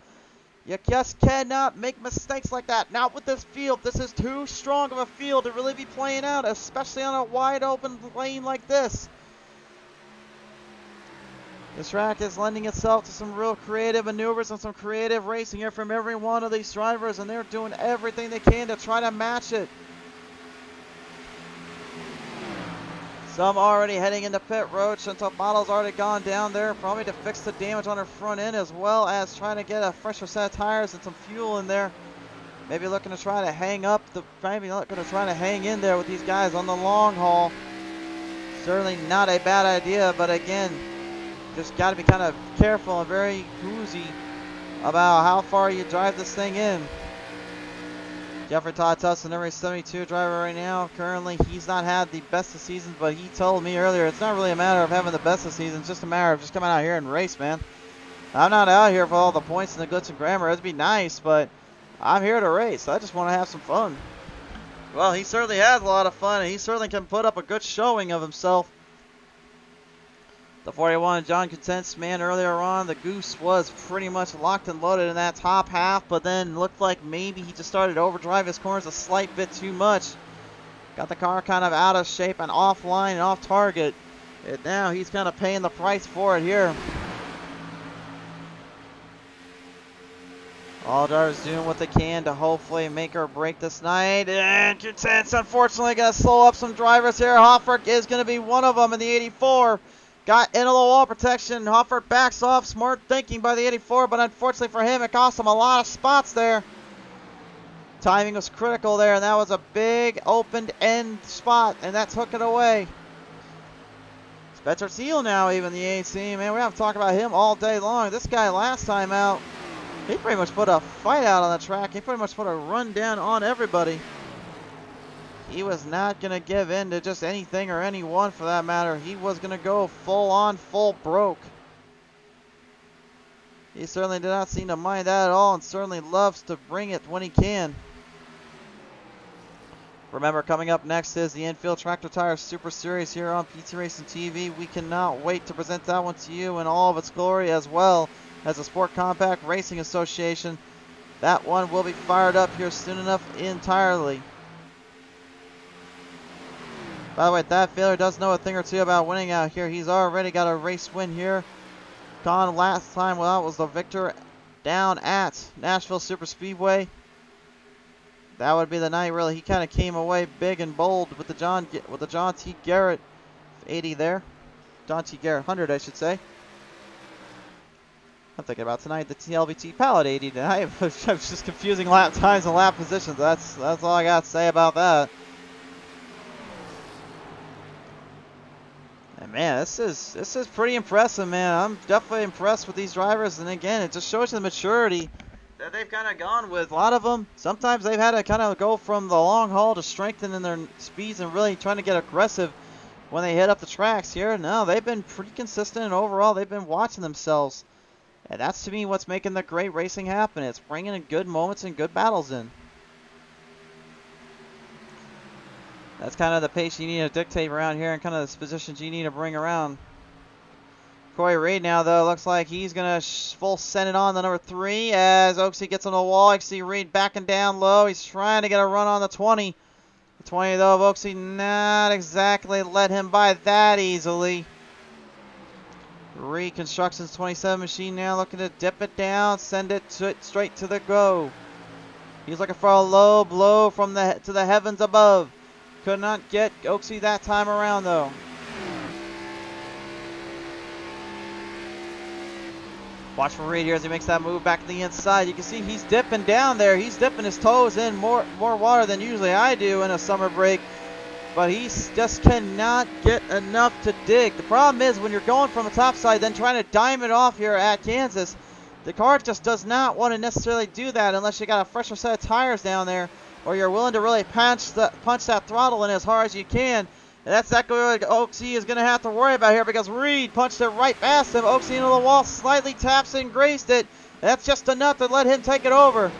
You just cannot make mistakes like that. Not with this field. This is too strong of a field to really be playing out, especially on a wide open lane like this. This track is lending itself to some real creative maneuvers and some creative racing here from every one of these drivers, and they're doing everything they can to try to match it. Some already heading into pit road. Chantal Bottle's already gone down there, probably to fix the damage on her front end, as well as trying to get a fresher set of tires and some fuel in there. Maybe looking to try to hang in there with these guys on the long haul. Certainly not a bad idea, but again, just got to be kind of careful and very woozy about how far you drive this thing in. Jeffrey Todd Tuss, number 72 driver right now. Currently, he's not had the best of seasons, but he told me earlier it's not really a matter of having the best of seasons, it's just a matter of just coming out here and race, man. I'm not out here for all the points and the glitz and grammar. It'd be nice, but I'm here to race. I just want to have some fun. Well, he certainly has a lot of fun, and he certainly can put up a good showing of himself. The 41, John Content's man earlier on, the Goose was pretty much locked and loaded in that top half, but then looked like maybe he just started to overdrive his corners a slight bit too much. Got the car kind of out of shape and offline and off target. And now he's kind of paying the price for it here. All drivers doing what they can to hopefully make or break this night. And Content's unfortunately going to slow up some drivers here. Hoffert is going to be one of them in the 84. Got into the wall protection. Hoffert backs off. Smart thinking by the 84, but unfortunately for him, it cost him a lot of spots there. Timing was critical there, and that was a big opened end spot, and that took it away. Spencer Steele now even the AC. Man, we have to talk about him all day long. This guy last time out, he pretty much put a fight out on the track. He pretty much put a run down on everybody. He was not going to give in to just anything or anyone for that matter. He was going to go full on, full broke. He certainly did not seem to mind that at all and certainly loves to bring it when he can. Remember, coming up next is the Infield Tractor Tire Super Series here on PT Racing TV. We cannot wait to present that one to you in all of its glory, as well as the Sport Compact Racing Association. That one will be fired up here soon enough entirely. By the way, that failure does know a thing or two about winning out here. He's already got a race win here. Gone last time, well, that was the victor down at Nashville Super Speedway. That would be the night, really. He kind of came away big and bold with the Jon T. Garrett 80 there. Jon T. Garrett 100, I should say. I'm thinking about tonight, the LBT Pallet 80 tonight. I'm just confusing lap times and lap positions. That's all I got to say about that. And man, this is pretty impressive, man. I'm definitely impressed with these drivers. And again, it just shows you the maturity that they've kind of gone with. A lot of them, sometimes they've had to kind of go from the long haul to strengthening their speeds and really trying to get aggressive when they hit up the tracks here. No, they've been pretty consistent, and overall they've been watching themselves. And that's, to me, what's making the great racing happen. It's bringing in good moments and good battles in. That's kind of the pace you need to dictate around here and kind of the positions you need to bring around. Corey Reed now, though, looks like he's going to full send it on the number 3 as Oaksey gets on the wall. I see Reed backing down low. He's trying to get a run on the 20. The 20, though, of Oaksey not exactly let him by that easily. Reconstruction's 27 machine now looking to dip it down, send it straight to the go. He's looking for a low blow from to the heavens above. Could not get Oaksy that time around though. Watch for Reed here as he makes that move back to the inside. You can see he's dipping down there. He's dipping his toes in more water than usually I do in a summer break. But he just cannot get enough to dig. The problem is when you're going from the top side, then trying to dime it off here at Kansas, the car just does not want to necessarily do that unless you got a fresher set of tires down there, or you're willing to really punch that throttle in as hard as you can. And that's exactly what Oaksy is going to have to worry about here because Reed punched it right past him. Oaksy into the wall, slightly taps it and grazed it. That's just enough to let him take it over.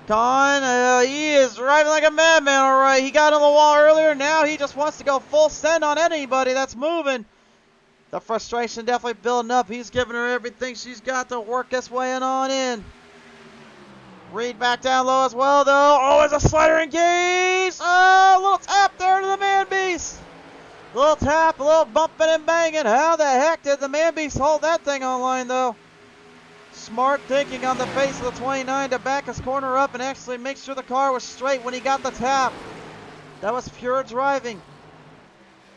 Con, he is driving like a madman, all right. He got on the wall earlier. Now he just wants to go full send on anybody that's moving. The frustration definitely building up. He's giving her everything she's got to work this way and on in. Reed back down low as well, though. Oh, there's a slider engaged. Oh, a little tap there to the Man Beast. A little tap, a little bumping and banging. How the heck did the Man Beast hold that thing online, though? Smart thinking on the face of the 29 to back his corner up and actually make sure the car was straight when he got the tap. That was pure driving.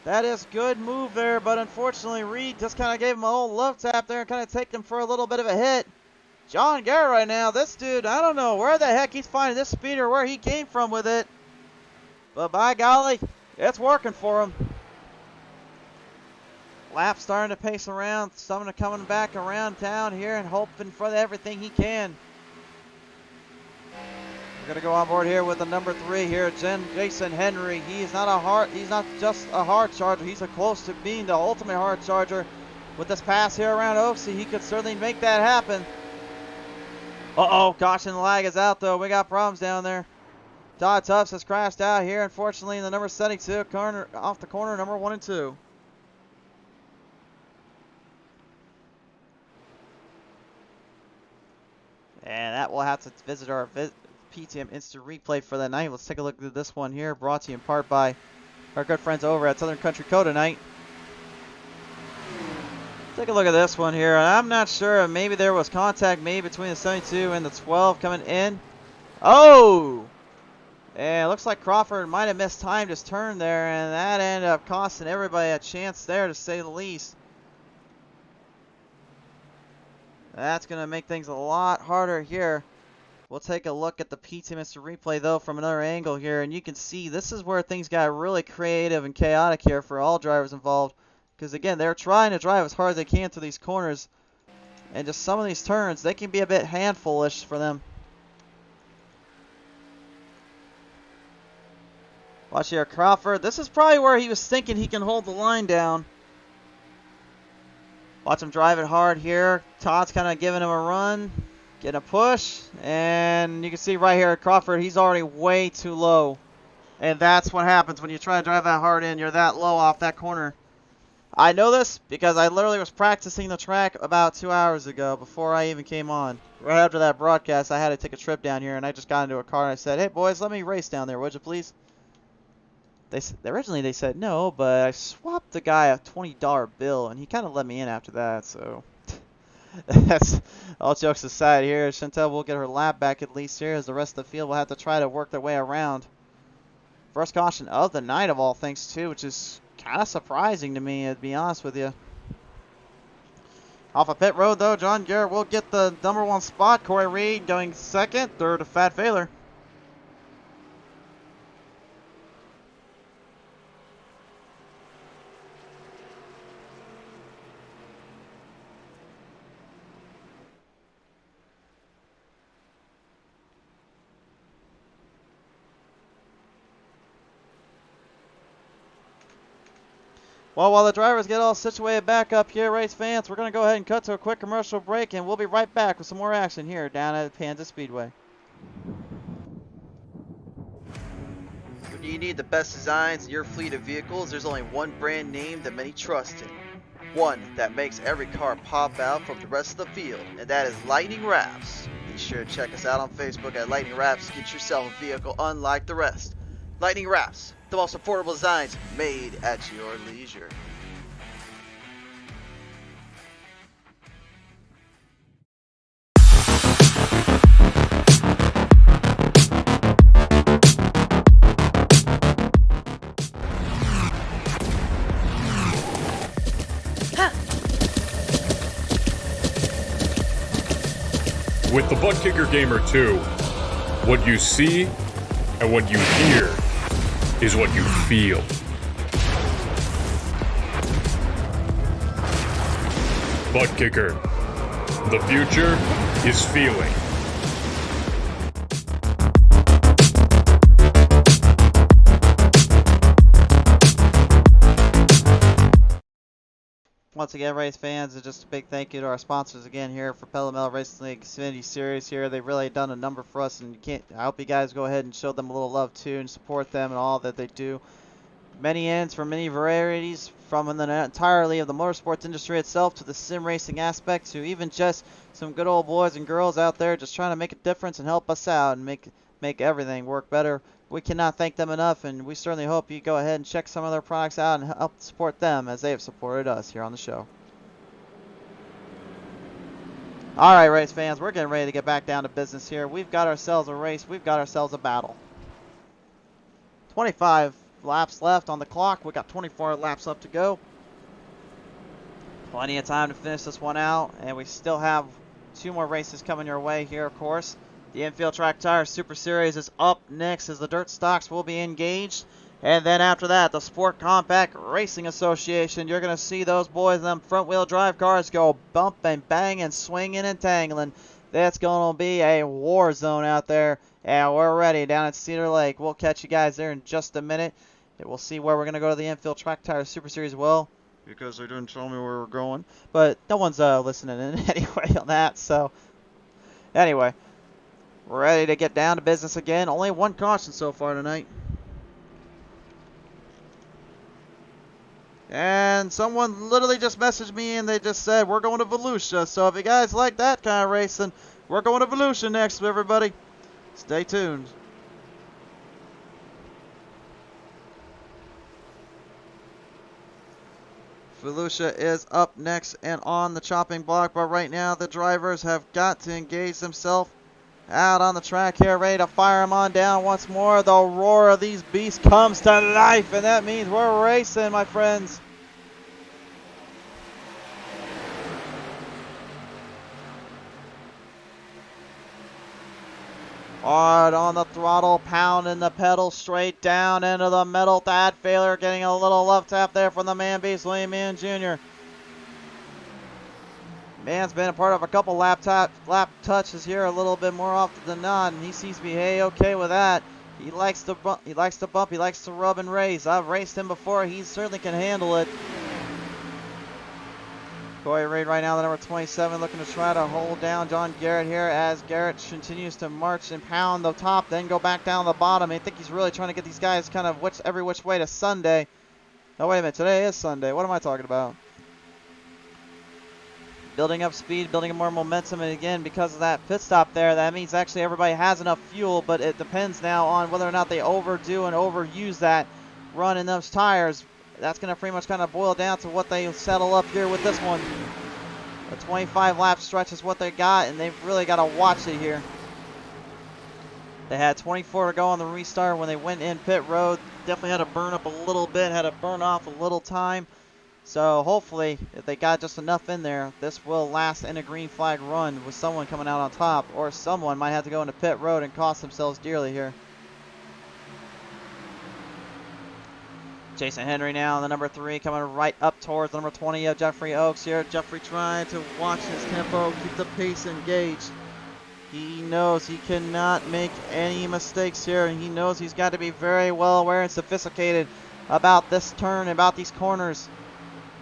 That is good move there, but unfortunately Reed just kind of gave him a little love tap there and kind of take him for a little bit of a hit. Jon Garrett right now, this dude, I don't know where the heck he's finding this speed or where he came from with it. But by golly, it's working for him. Lap starting to pace around, someone coming back around town here and hoping for everything he can. We're gonna go on board here with the number 3 here, Jason Henry. He's not just a hard charger. He's close to being the ultimate hard charger. With this pass here around Oaksy, he could certainly make that happen. Uh-oh, caution lag is out though. We got problems down there. Todd Tufts has crashed out here, unfortunately, in the number 72 corner, off the corner, number 1 and 2. And that will have to visit our PTM Instant Replay for the night. Let's take a look at this one here, brought to you in part by our good friends over at Southern Country Co. tonight. Take a look at this one here. I'm not sure. Maybe there was contact made between the 72 and the 12 coming in. Oh! And it looks like Crawford might have mistimed his turn there, and that ended up costing everybody a chance there, to say the least. That's going to make things a lot harder here. We'll take a look at the PTM Instant Replay, though, from another angle here, and you can see this is where things got really creative and chaotic here for all drivers involved. Because, again, they're trying to drive as hard as they can through these corners. And just some of these turns, they can be a bit handfulish for them. Watch here, Crawford. This is probably where he was thinking he can hold the line down. Watch him drive it hard here. Todd's kind of giving him a run, getting a push. And you can see right here, Crawford, he's already way too low. And that's what happens when you try to drive that hard in. You're that low off that corner. I know this because I literally was practicing the track about 2 hours ago before I even came on. Right after that broadcast, I had to take a trip down here, and I just got into a car and I said, "Hey boys, let me race down there, would you please?" Originally they said no, but I swapped the guy a $20 bill, and he kind of let me in after that. So that's all jokes aside here. Chantel will get her lap back at least here, as the rest of the field will have to try to work their way around. First caution of the night of all things too, which is kind of surprising to me, to be honest with you. Off of pit road though, Jon Garrett will get the number 1 spot. Corey Reed going second, third to Fat Failer. Well, while the drivers get all situated back up here, race fans, we're going to go ahead and cut to a quick commercial break, and we'll be right back with some more action here down at Kansas Speedway. When you need the best designs in your fleet of vehicles, there's only one brand name that many trust in. One that makes every car pop out from the rest of the field, and that is Lightning Wraps. Be sure to check us out on Facebook at Lightning Wraps to get yourself a vehicle unlike the rest. Lightning Wraps, the most affordable designs made at your leisure. With the Butt Kicker Gamer 2, what you see and what you hear is what you feel. Butt Kicker. The future is feeling. Once again, race fans, just a big thank you to our sponsors again here for Pelham Metal Racing League Xfinity Series here. They've really done a number for us, and I hope you guys go ahead and show them a little love too and support them and all that they do. Many ends for many varieties, from entirely of the motorsports industry itself to the sim racing aspect to even just some good old boys and girls out there just trying to make a difference and help us out and make everything work better. We cannot thank them enough, and we certainly hope you go ahead and check some of their products out and help support them as they have supported us here on the show. Alright, race fans, we're getting ready to get back down to business here. We've got ourselves a race. We've got ourselves a battle. 25 laps left on the clock. We got 24 laps left to go. Plenty of time to finish this one out, and we still have 2 more races coming your way here, of course. The Infield Track Tire Super Series is up next as the dirt stocks will be engaged. And then after that, the Sport Compact Racing Association. You're going to see those boys in them front-wheel drive cars go bump and bang and swinging and tangling. That's going to be a war zone out there. And we're ready down at Cedar Lake. We'll catch you guys there in just a minute. And we'll see where we're going to go to the Infield Track Tire Super Series. Well, because they didn't tell me where we're going. But no one's listening in anyway on that. So, anyway. We're ready to get down to business again. Only 1 caution so far tonight. And someone literally just messaged me and they just said, we're going to Volusia. So if you guys like that kind of racing, we're going to Volusia next, everybody. Stay tuned. Volusia is up next and on the chopping block. But right now the drivers have got to engage themselves out on the track here, ready to fire them on down once more. The roar of these beasts comes to life, and that means we're racing, my friends. Hard on the throttle, pounding the pedal straight down into the metal. Thad Failer getting a little love tap there from the man beast, William Mann Jr. Man's been a part of a couple lap touches here a little bit more often than not, and he seems to be okay with that. He likes to bump, he likes to rub and race. I've raced him before. He certainly can handle it. Corey Reed right now, the number 27, looking to try to hold down Jon Garrett here as Garrett continues to march and pound the top, then go back down the bottom. I think he's really trying to get these guys kind of every which way to Sunday. No, wait a minute. Today is Sunday. What am I talking about? Building up speed, building up more momentum, and again, because of that pit stop there, that means actually everybody has enough fuel, but it depends now on whether or not they overdo and overuse that run in those tires. That's going to pretty much kind of boil down to what they settle up here with this one. A 25 lap stretch is what they got, and they've really got to watch it here. They had 24 to go on the restart when they went in pit road. Definitely had to burn up a little bit, had to burn off a little time. So hopefully, if they got just enough in there, this will last in a green flag run with someone coming out on top, or someone might have to go into pit road and cost themselves dearly here. Jason Henry now, the number 3, coming right up towards the number 20 of Jeffrey Oaks here. Jeffrey trying to watch his tempo, keep the pace engaged. He knows he cannot make any mistakes here, and he knows he's got to be very well aware and sophisticated about this turn, about these corners.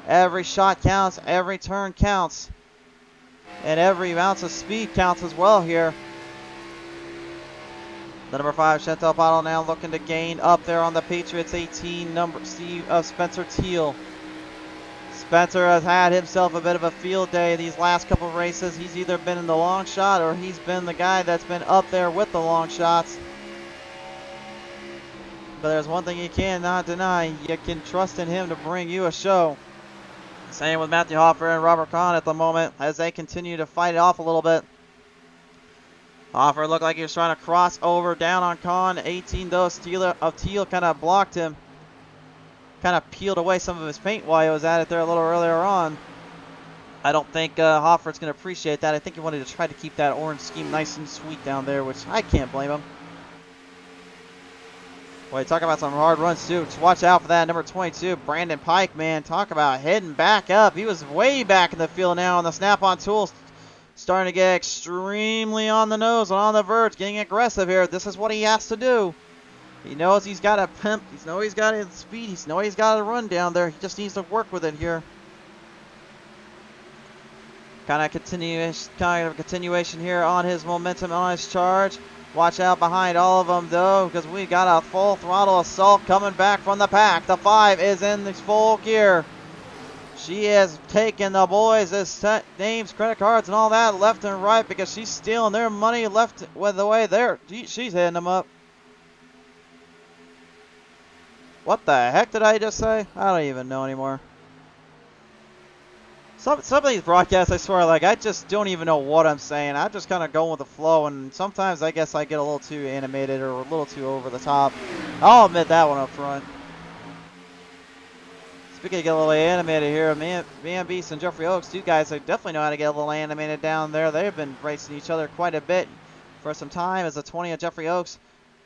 Every shot counts, every turn counts, and every ounce of speed counts as well here. The number 5 Chantel Bottle now looking to gain up there on the Patriots 18 number Spencer Teal. Spencer has had himself a bit of a field day these last couple of races. He's either been in the long shot or he's been the guy that's been up there with the long shots. But there's one thing you cannot deny. You can trust in him to bring you a show. Same with Matthew Hoffer and Robert Kahn at the moment as they continue to fight it off a little bit. Hoffer looked like he was trying to cross over down on Kahn. 18 though, Teal kind of blocked him. Kind of peeled away some of his paint while he was at it there a little earlier on. I don't think Hoffert's going to appreciate that. I think he wanted to try to keep that orange scheme nice and sweet down there, which I can't blame him. Boy, talk about some hard runs, too. Just watch out for that. Number 22, Brandon Pike, man. Talk about heading back up. He was way back in the field now on the snap-on tools. Starting to get extremely on the nose and on the verge, getting aggressive here. This is what he has to do. He knows he's got a pimp. He knows he's got his speed. He knows he's got a run down there. He just needs to work with it here. Kind of a continuation here on his momentum, on his charge. Watch out behind all of them, though, because we got a full throttle assault coming back from the pack. The 5 is in the full gear. She is taking the boys' names, credit cards, and all that left and right because she's stealing their money left with the way there. She's hitting them up. What the heck did I just say? I don't even know anymore. Some of these broadcasts, I swear, like, I just don't even know what I'm saying. I'm just kind of going with the flow, and sometimes I guess I get a little too animated or a little too over the top. I'll admit that one up front. Speaking of getting a little animated here, Van Beast and Jeffrey Oaks, two guys that definitely know how to get a little animated down there. They've been racing each other quite a bit for some time as the 20 of Jeffrey Oaks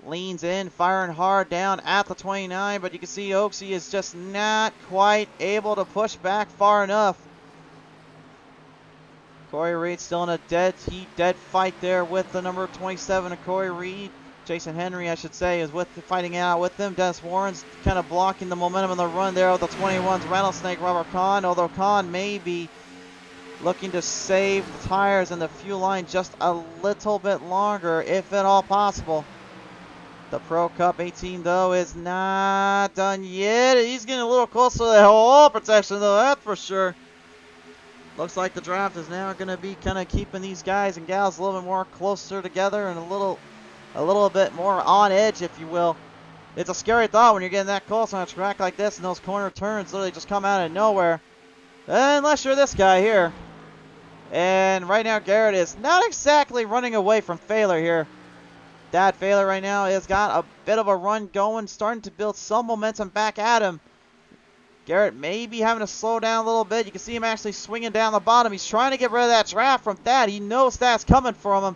leans in, firing hard down at the 29, but you can see Oaksy is just not quite able to push back far enough. Corey Reed still in a dead fight there with the number 27 of Corey Reed. Jason Henry, I should say, is fighting out with them. Dennis Warren's kind of blocking the momentum in the run there with the 21's Rattlesnake Robert Kahn, although Kahn may be looking to save the tires and the fuel line just a little bit longer, if at all possible. The Pro Cup 18, though, is not done yet. He's getting a little closer to the whole protection, though, that's for sure. Looks like the draft is now going to be kind of keeping these guys and gals a little bit more closer together and a little bit more on edge, if you will. It's a scary thought when you're getting that close on a track like this and those corner turns literally just come out of nowhere. Unless you're this guy here. And right now Garrett is not exactly running away from Failer here. Dad Failer right now has got a bit of a run going, starting to build some momentum back at him. Garrett may be having to slow down a little bit. You can see him actually swinging down the bottom. He's trying to get rid of that draft from Thad. He knows that's coming from him.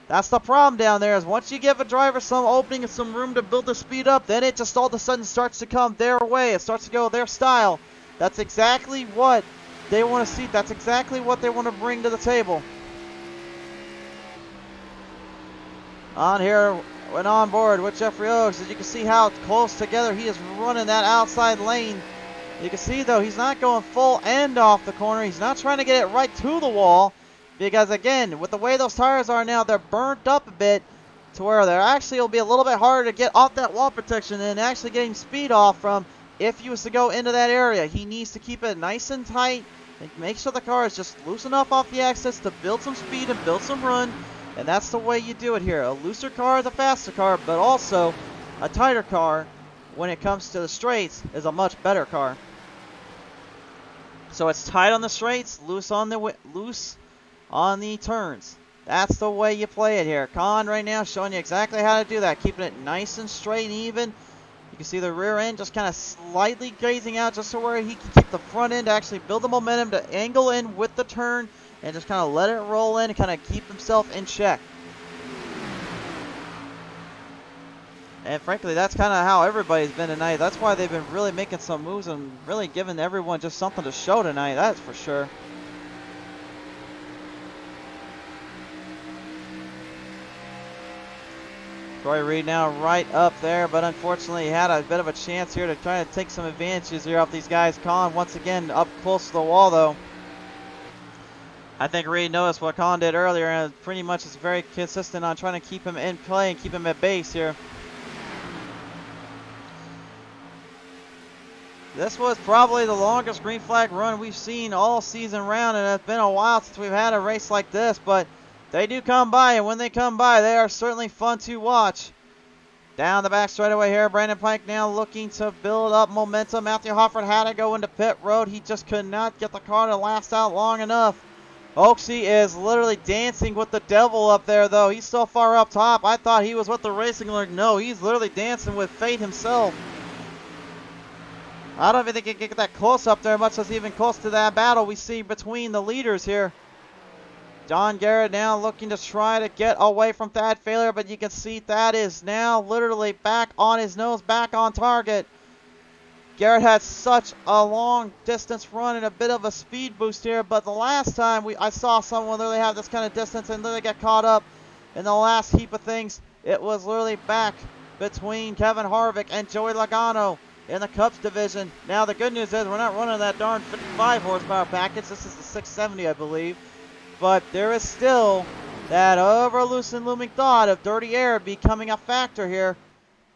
That's the problem down there, is once you give a driver some opening and some room to build the speed up, then it just all of a sudden starts to come their way. It starts to go their style. That's exactly what they want to see. That's exactly what they want to bring to the table. On here and on board with Jeffrey Oaks, as you can see how close together he is running that outside lane. You can see, though, he's not going full end off the corner. He's not trying to get it right to the wall. Because, again, with the way those tires are now, they're burnt up a bit to where they're actually will be a little bit harder to get off that wall protection and actually getting speed off from if he was to go into that area. He needs to keep it nice and tight and make sure the car is just loose enough off the axis to build some speed and build some run. And that's the way you do it here. A looser car is a faster car, but also a tighter car when it comes to the straights is a much better car. So it's tight on the straights, loose on the turns. That's the way you play it here. Kahn right now showing you exactly how to do that, keeping it nice and straight and even. You can see the rear end just kind of slightly grazing out just to where he can keep the front end to actually build the momentum to angle in with the turn and just kind of let it roll in and kind of keep himself in check. And frankly, that's kind of how everybody's been tonight. That's why they've been really making some moves and really giving everyone just something to show tonight, that's for sure. Corey Reed now right up there, but unfortunately he had a bit of a chance here to try to take some advantages here off these guys. Kahn once again up close to the wall, though. I think Reed noticed what Kahn did earlier and pretty much is very consistent on trying to keep him in play and keep him at base here. This was probably the longest green flag run we've seen all season round, and it's been a while since we've had a race like this, but they do come by, and when they come by, they are certainly fun to watch. Down the back straightaway here, Brandon Pike now looking to build up momentum. Matthew Hofford had to go into pit road. He just could not get the car to last out long enough. Oaksy is literally dancing with the devil up there, though. He's so far up top. I thought he was with the racing alert. No, he's literally dancing with fate himself. I don't even think he can get that close up there, much less even close to that battle we see between the leaders here. Jon Garrett now looking to try to get away from Thad Failure, but you can see Thad is now literally back on his nose, back on target. Garrett had such a long distance run and a bit of a speed boost here, but the last time I saw someone literally have this kind of distance and literally get caught up in the last heap of things, it was literally back between Kevin Harvick and Joey Logano in the Cups division. Now the good news is we're not running that darn 55 horsepower package. This is the 670, I believe. But there is still that ever-loose and looming thought of dirty air becoming a factor here.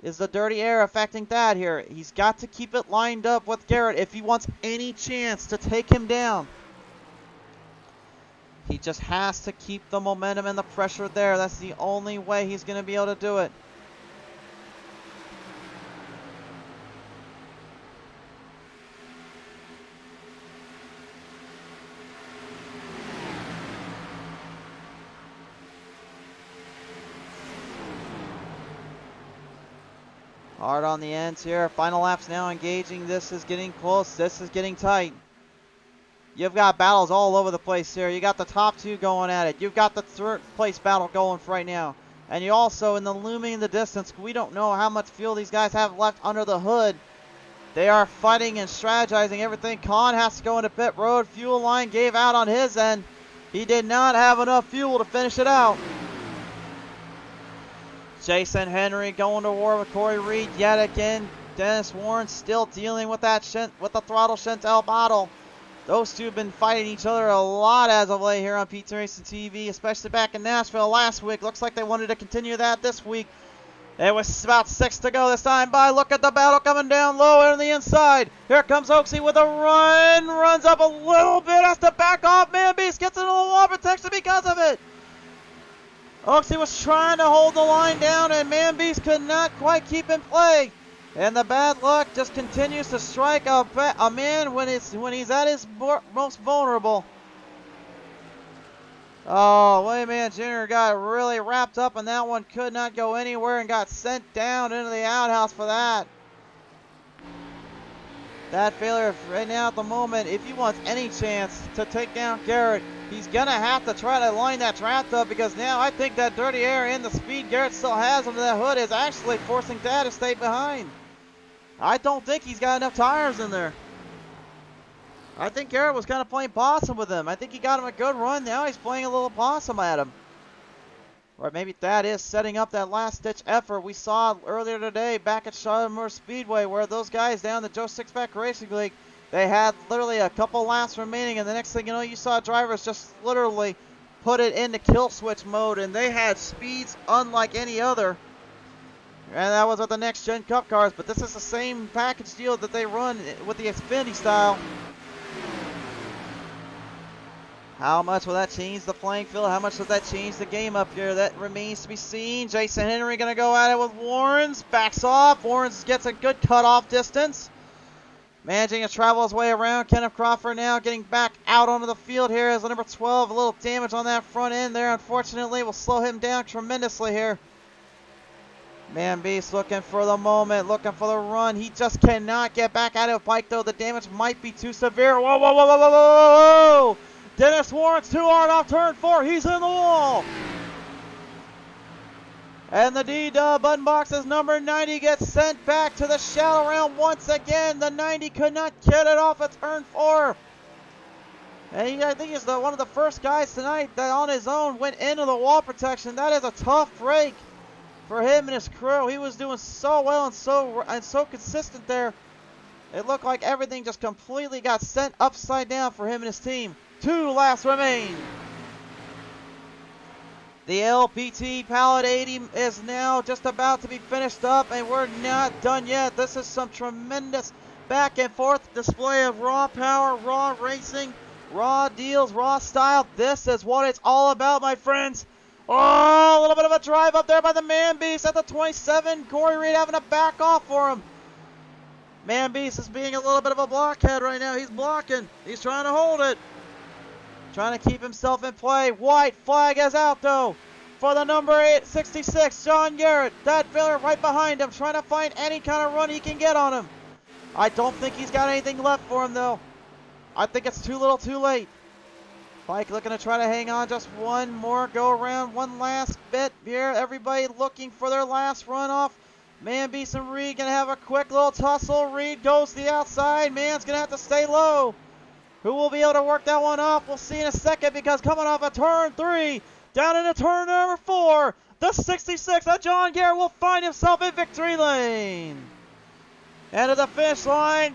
Is the dirty air affecting Thad here? He's got to keep it lined up with Garrett if he wants any chance to take him down. He just has to keep the momentum and the pressure there. That's the only way he's going to be able to do it. Hard on the ends here. Final laps now engaging. This is getting close. This is getting tight. You've got battles all over the place here. You got the top two going at it. You've got the third place battle going for right now. And you also, in the looming in the distance, we don't know how much fuel these guys have left under the hood. They are fighting and strategizing everything. Khan has to go into pit road. Fuel line gave out on his end. He did not have enough fuel to finish it out. Jason Henry going to war with Corey Reed yet again. Dennis Warren still dealing with that with the throttle Chantel battle. Those two have been fighting each other a lot as of late here on Pizza Racing TV, especially back in Nashville last week. Looks like they wanted to continue that this week. It was about 6 to go this time by. Look at the battle coming down low on the inside. Here comes Oaksy with a run. Runs up a little bit. Has to back off. Man Beast gets into the wall protection because of it. Oaksy was trying to hold the line down, and Man Beast could not quite keep in play. And the bad luck just continues to strike a man when he's at his most vulnerable. Oh, Wayman Jr. got really wrapped up, and that one could not go anywhere and got sent down into the outhouse for that. That failure right now at the moment, if he wants any chance to take down Garrett, he's going to have to try to line that draft up, because now I think that dirty air and the speed Garrett still has under that hood is actually forcing Thad to stay behind. I don't think he's got enough tires in there. I think Garrett was kind of playing possum with him. I think he got him a good run. Now he's playing a little possum at him. Or maybe Thad is setting up that last-ditch effort we saw earlier today back at Charlotte Speedway, where those guys down the Joe Sixpack Racing League, they had literally a couple laps remaining, and the next thing you know, you saw drivers just literally put it into kill switch mode, and they had speeds unlike any other. And that was with the next gen Cup cars, but this is the same package deal that they run with the Xfinity style. How much will that change the playing field? How much will that change the game up here? That remains to be seen. Jason Henry going to go at it with Warrens. Backs off. Warrens gets a good cutoff distance. Managing to travel his way around. Kenneth Crawford now getting back out onto the field here as the number 12. A little damage on that front end there, unfortunately, will slow him down tremendously here. Man Beast looking for the moment, looking for the run. He just cannot get back out of bike, though. The damage might be too severe. Whoa, whoa, whoa, whoa, whoa, whoa, whoa! Dennis Warren's too hard off turn 4. He's in the wall. And the DeeDub button box's number 90 gets sent back to the shallow round once again. The 90 could not get it off of turn 4. And I think he's one of the first guys tonight that on his own went into the wall protection. That is a tough break for him and his crew. He was doing so well and so consistent there. It looked like everything just completely got sent upside down for him and his team. 2 laps remain. The LBT Pallet 80 is now just about to be finished up, and we're not done yet. This is some tremendous back and forth display of raw power, raw racing, raw deals, raw style. This is what it's all about, my friends. Oh, a little bit of a drive up there by the Man Beast at the 27. Corey Reed having to back off for him. Man Beast is being a little bit of a blockhead right now. He's blocking. He's trying to hold it. Trying to keep himself in play. White flag is out, though, for the number 866, Jon Garrett. That failure right behind him, trying to find any kind of run he can get on him. I don't think he's got anything left for him, though. I think it's too little too late. Pike looking to try to hang on just one more go around, one last bit here. Everybody looking for their last runoff. Man, Beast and Reed gonna have a quick little tussle. Reed goes to the outside. Man's gonna have to stay low. Who will be able to work that one off? We'll see in a second, because coming off of turn 3, down into turn number 4, the 66 of Jon Garrett will find himself in victory lane. And to the finish line,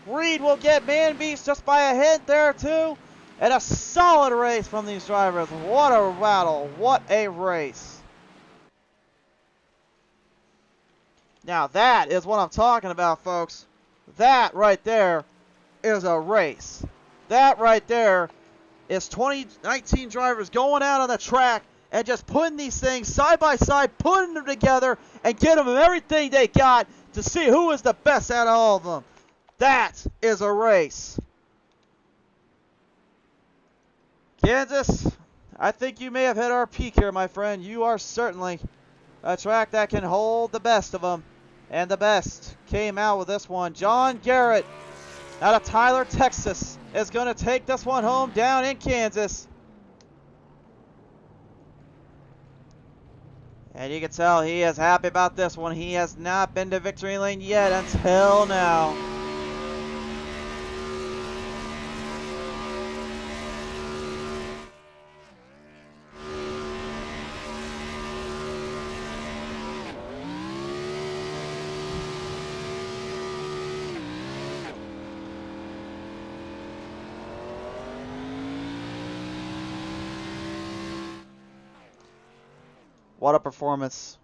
Reed will get Man Beast just by a hint there too. And a solid race from these drivers. What a battle. What a race. Now that is what I'm talking about, folks. That right there is a race. That right there is 2019 drivers going out on the track and just putting these things side by side, putting them together, and getting them everything they got to see who is the best out of all of them. That is a race. Kansas, I think you may have hit our peak here, my friend. You are certainly a track that can hold the best of them. And the best came out with this one. Jon Garrett out of Tyler, Texas, is going to take this one home down in Kansas. And you can tell he is happy about this one. He has not been to victory lane yet until now. What a performance.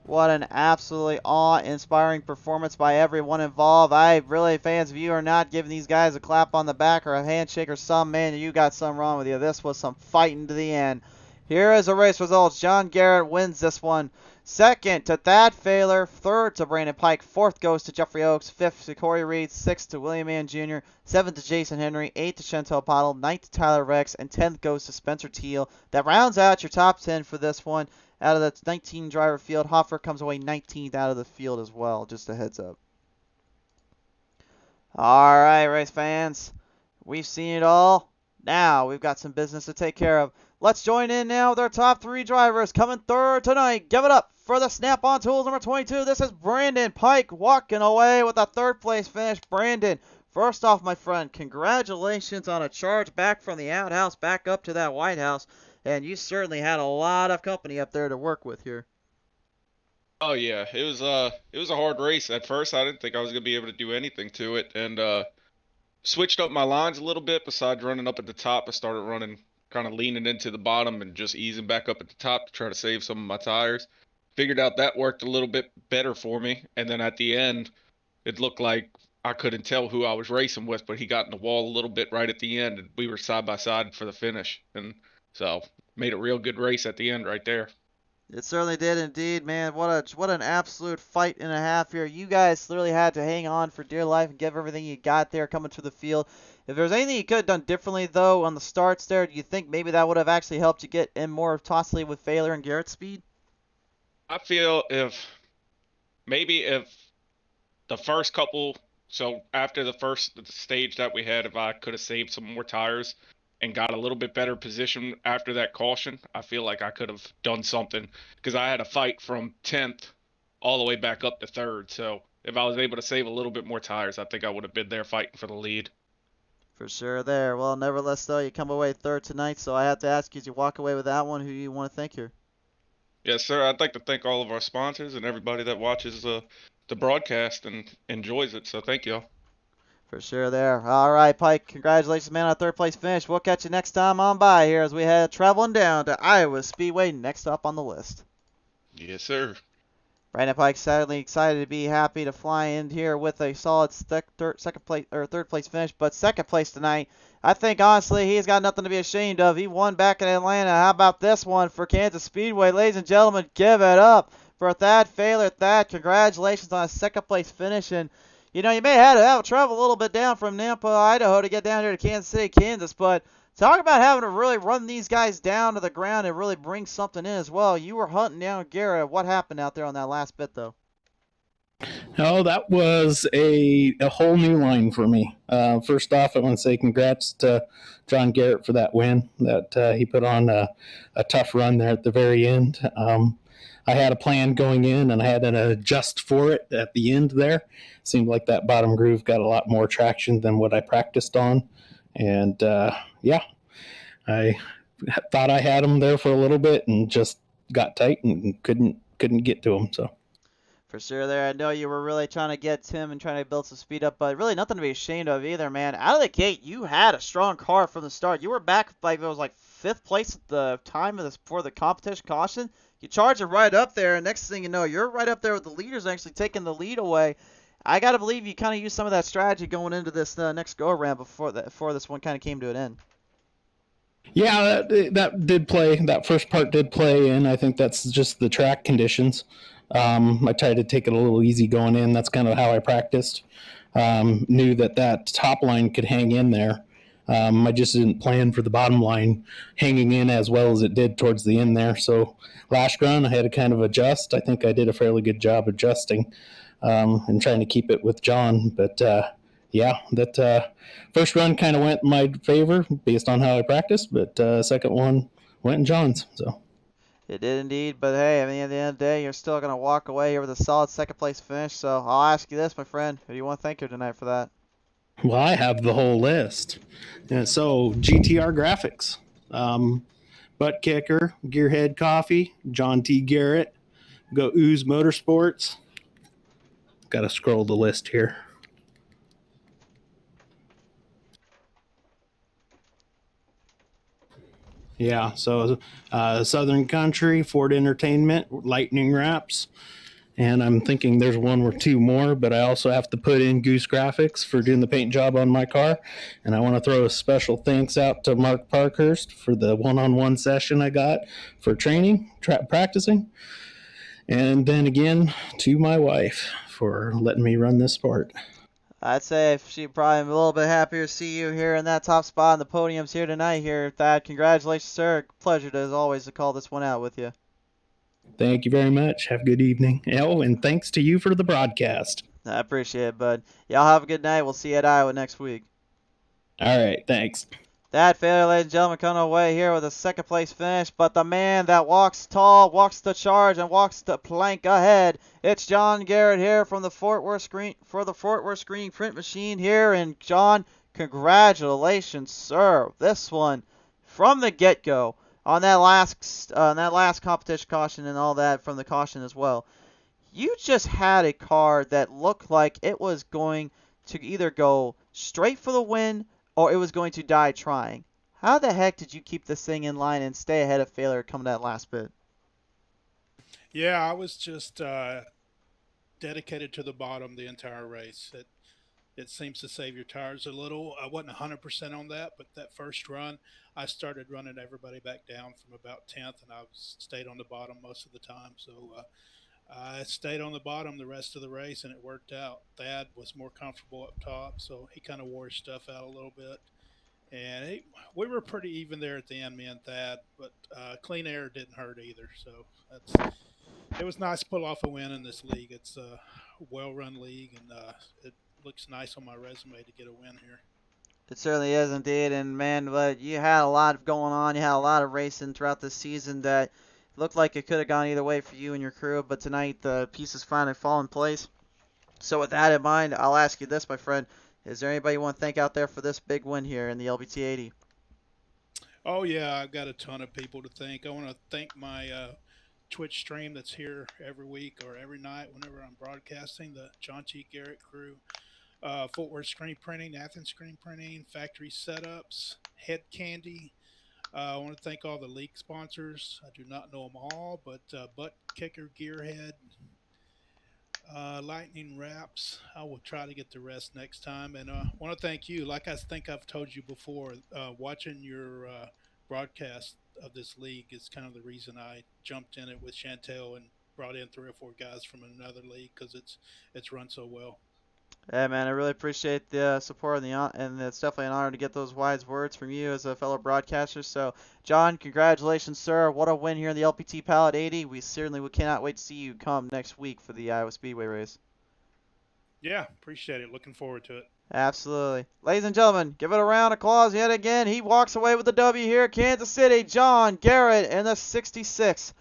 What an absolutely awe-inspiring performance by everyone involved. Fans of you are not giving these guys a clap on the back or a handshake or something. Man, you got something wrong with you. This was some fighting to the end. Here is the race results. Jon Garrett wins this one. Second to Thad Failer. Third to Brandon Pike. Fourth goes to Jeffrey Oaks. Fifth to Corey Reed. Sixth to William Mann Jr. Seventh to Jason Henry. Eighth to Chantel Pottle. Ninth to Tyler Rex. And 10th goes to Spencer Teal. That rounds out your top 10 for this one. Out of the 19 driver field, Hoffer comes away 19th out of the field as well. Just a heads up. All right, race fans. We've seen it all. Now we've got some business to take care of. Let's join in now with our top 3 drivers coming third tonight. Give it up for the Snap-on Tools number 22. This is Brandon Pike walking away with a third place finish. Brandon, first off, my friend, congratulations on a charge back from the outhouse back up to that White House. And you certainly had a lot of company up there to work with here. Oh yeah, it was a hard race. At first, I didn't think I was gonna be able to do anything to it, and switched up my lines a little bit. Besides running up at the top, I started running kind of leaning into the bottom and just easing back up at the top to try to save some of my tires. Figured out that worked a little bit better for me, and then at the end, it looked like I couldn't tell who I was racing with, but he got in the wall a little bit right at the end, and we were side by side for the finish, and so made a real good race at the end right there. It certainly did indeed, man. What an absolute fight and a half here. You guys literally had to hang on for dear life and give everything you got there coming to the field. If there's anything you could have done differently, though, on the starts there, do you think maybe that would have actually helped you get in more tossly with Failer and Garrett's speed? I feel if the first couple, so after the first stage that we had, if I could have saved some more tires and got a little bit better position after that caution, I feel like I could have done something, because I had a fight from 10th all the way back up to 3rd. So if I was able to save a little bit more tires, I think I would have been there fighting for the lead. For sure there. Well, nevertheless, though, you come away 3rd tonight, so I have to ask you, as you walk away with that one, who you want to thank here? Yes, sir. I'd like to thank all of our sponsors and everybody that watches the broadcast and enjoys it. So thank y'all. For sure there. All right, Pike, congratulations, man, on a 3rd place finish. We'll catch you next time on by here as we head traveling down to Iowa Speedway, next up on the list. Yes, sir. Brandon Pike certainly excited to be happy to fly in here with a solid 3rd place finish, but 2nd place tonight. I think honestly he's got nothing to be ashamed of. He won back in Atlanta. How about this one for Kansas Speedway, ladies and gentlemen? Give it up for Thad Failer. Thad, congratulations on a 2nd place finish. And you know, you may have to travel a little bit down from Nampa, Idaho to get down here to Kansas City, Kansas, but talk about having to really run these guys down to the ground and really bring something in as well. You were hunting down Garrett. What happened out there on that last bit, though? Oh, that was a whole new line for me. First off, I want to say congrats to Jon Garrett for that win. That he put on a tough run there at the very end. I had a plan going in, and I had to adjust for it at the end there. Seemed like that bottom groove got a lot more traction than what I practiced on, and yeah, I thought I had him there for a little bit, and just got tight and couldn't get to him. So. For sure there. I know you were really trying to get Tim and trying to build some speed up, but really nothing to be ashamed of either, man. Out of the gate, you had a strong car from the start. You were back, like, it was like 5th place at the time of this before the competition caution. You charge it right up there, and next thing you know, you're right up there with the leaders actually taking the lead away. I got to believe you kind of used some of that strategy going into this next go-around before this one kind of came to an end. Yeah, that did play. That first part did play in. I think that's just the track conditions. I tried to take it a little easy going in. That's kind of how I practiced. Knew that top line could hang in there. I just didn't plan for the bottom line hanging in as well as it did towards the end there. So last run, I had to kind of adjust. I think I did a fairly good job adjusting and trying to keep it with Jon. But yeah, that first run kind of went in my favor based on how I practiced, but second one went in Jon's. So. It did indeed, but hey, I mean, at the end of the day, you're still going to walk away here with a solid second place finish. So I'll ask you this, my friend. Who do you want to thank here tonight for that? Well, I have the whole list. So GTR Graphics, Butt Kicker, Gearhead Coffee, Jon T. Garrett, Go Ooze Motorsports. Got to scroll the list here. Yeah, so Southern Country, Ford Entertainment, Lightning Wraps, and I'm thinking there's one or two more, but I also have to put in Goose Graphics for doing the paint job on my car, and I want to throw a special thanks out to Mark Parkhurst for the one-on-one session I got for training, practicing, and then again to my wife for letting me run this sport. I'd say she'd probably be a little bit happier to see you here in that top spot on the podiums here tonight here, Thad. Congratulations, sir. Pleasure, as always, to call this one out with you. Thank you very much. Have a good evening. Oh, and thanks to you for the broadcast. I appreciate it, bud. Y'all have a good night. We'll see you at Iowa next week. All right, thanks. That failure, ladies and gentlemen, coming away here with a second place finish, but the man that walks tall, walks the charge, and walks the plank ahead. It's Jon Garrett here from the Fort Worth Screen Print Machine here, and Jon, congratulations, sir. This one from the get-go on that last competition caution and all that from the caution as well. You just had a car that looked like it was going to either go straight for the win or it was going to die trying. How the heck did you keep this thing in line and stay ahead of failure coming that last bit? Yeah, I was just dedicated to the bottom the entire race. It seems to save your tires a little. I wasn't 100% on that, but that first run, I started running everybody back down from about 10th, and I stayed on the bottom most of the time. So I stayed on the bottom the rest of the race, and it worked out. Thad was more comfortable up top, so he kind of wore his stuff out a little bit. And we were pretty even there at the end, me and Thad, but clean air didn't hurt either. So it was nice to pull off a win in this league. It's a well-run league, and it looks nice on my resume to get a win here. It certainly is indeed, and man, but you had a lot going on. You had a lot of racing throughout the season that looked like it could have gone either way for you and your crew, but tonight the pieces finally fall in place. So with that in mind, I'll ask you this, my friend. Is there anybody you want to thank out there for this big win here in the LBT 80? Oh, yeah, I've got a ton of people to thank. I want to thank my Twitch stream that's here every week or every night whenever I'm broadcasting, the Jon T. Garrett crew, Fort Worth Screen Printing, Athens Screen Printing, Factory Setups, Head Candy. I want to thank all the league sponsors. I do not know them all, but Butt Kicker, Gearhead, Lightning Wraps. I will try to get the rest next time. And I want to thank you. Like I think I've told you before, watching your broadcast of this league is kind of the reason I jumped in it with Chantel and brought in 3 or 4 guys from another league because it's run so well. Yeah, man, I really appreciate the support and it's definitely an honor to get those wise words from you as a fellow broadcaster. So, Jon, congratulations, sir. What a win here in the LBT Pallet 80. We cannot wait to see you come next week for the Iowa Speedway race. Yeah, appreciate it. Looking forward to it. Absolutely. Ladies and gentlemen, give it a round of applause yet again. He walks away with the W here at Kansas City. Jon Garrett in the 66.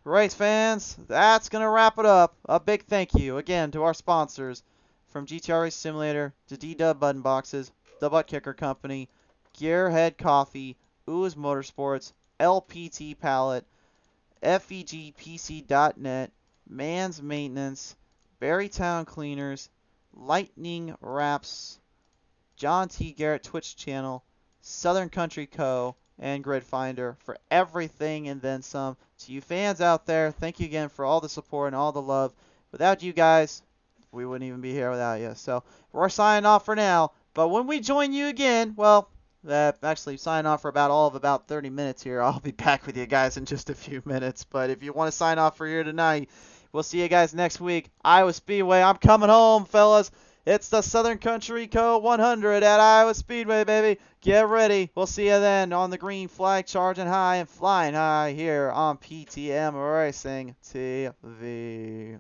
Race fans, that's going to wrap it up. A big thank you again to our sponsors, from GTR Race Simulator to DeeDub Button Boxes, The Butt Kicker Company, Gearhead Coffee, Ooze Motorsports, LPT Pallet, FEGPC.net, Man's Maintenance, Berrytown Cleaners, Lightning Wraps, Jon T. Garrett Twitch channel, Southern Country Co., and Grid Finder for everything and then some. To you fans out there, thank you again for all the support and all the love. Without you guys, we wouldn't even be here without you. So we're signing off for now. But when we join you again, well, actually sign off for about 30 minutes here. I'll be back with you guys in just a few minutes. But if you want to sign off for here tonight, we'll see you guys next week. Iowa Speedway, I'm coming home, fellas. It's the Southern Country Co. 100 at Iowa Speedway, baby. Get ready. We'll see you then on the green flag, charging high and flying high here on PTM Racing TV.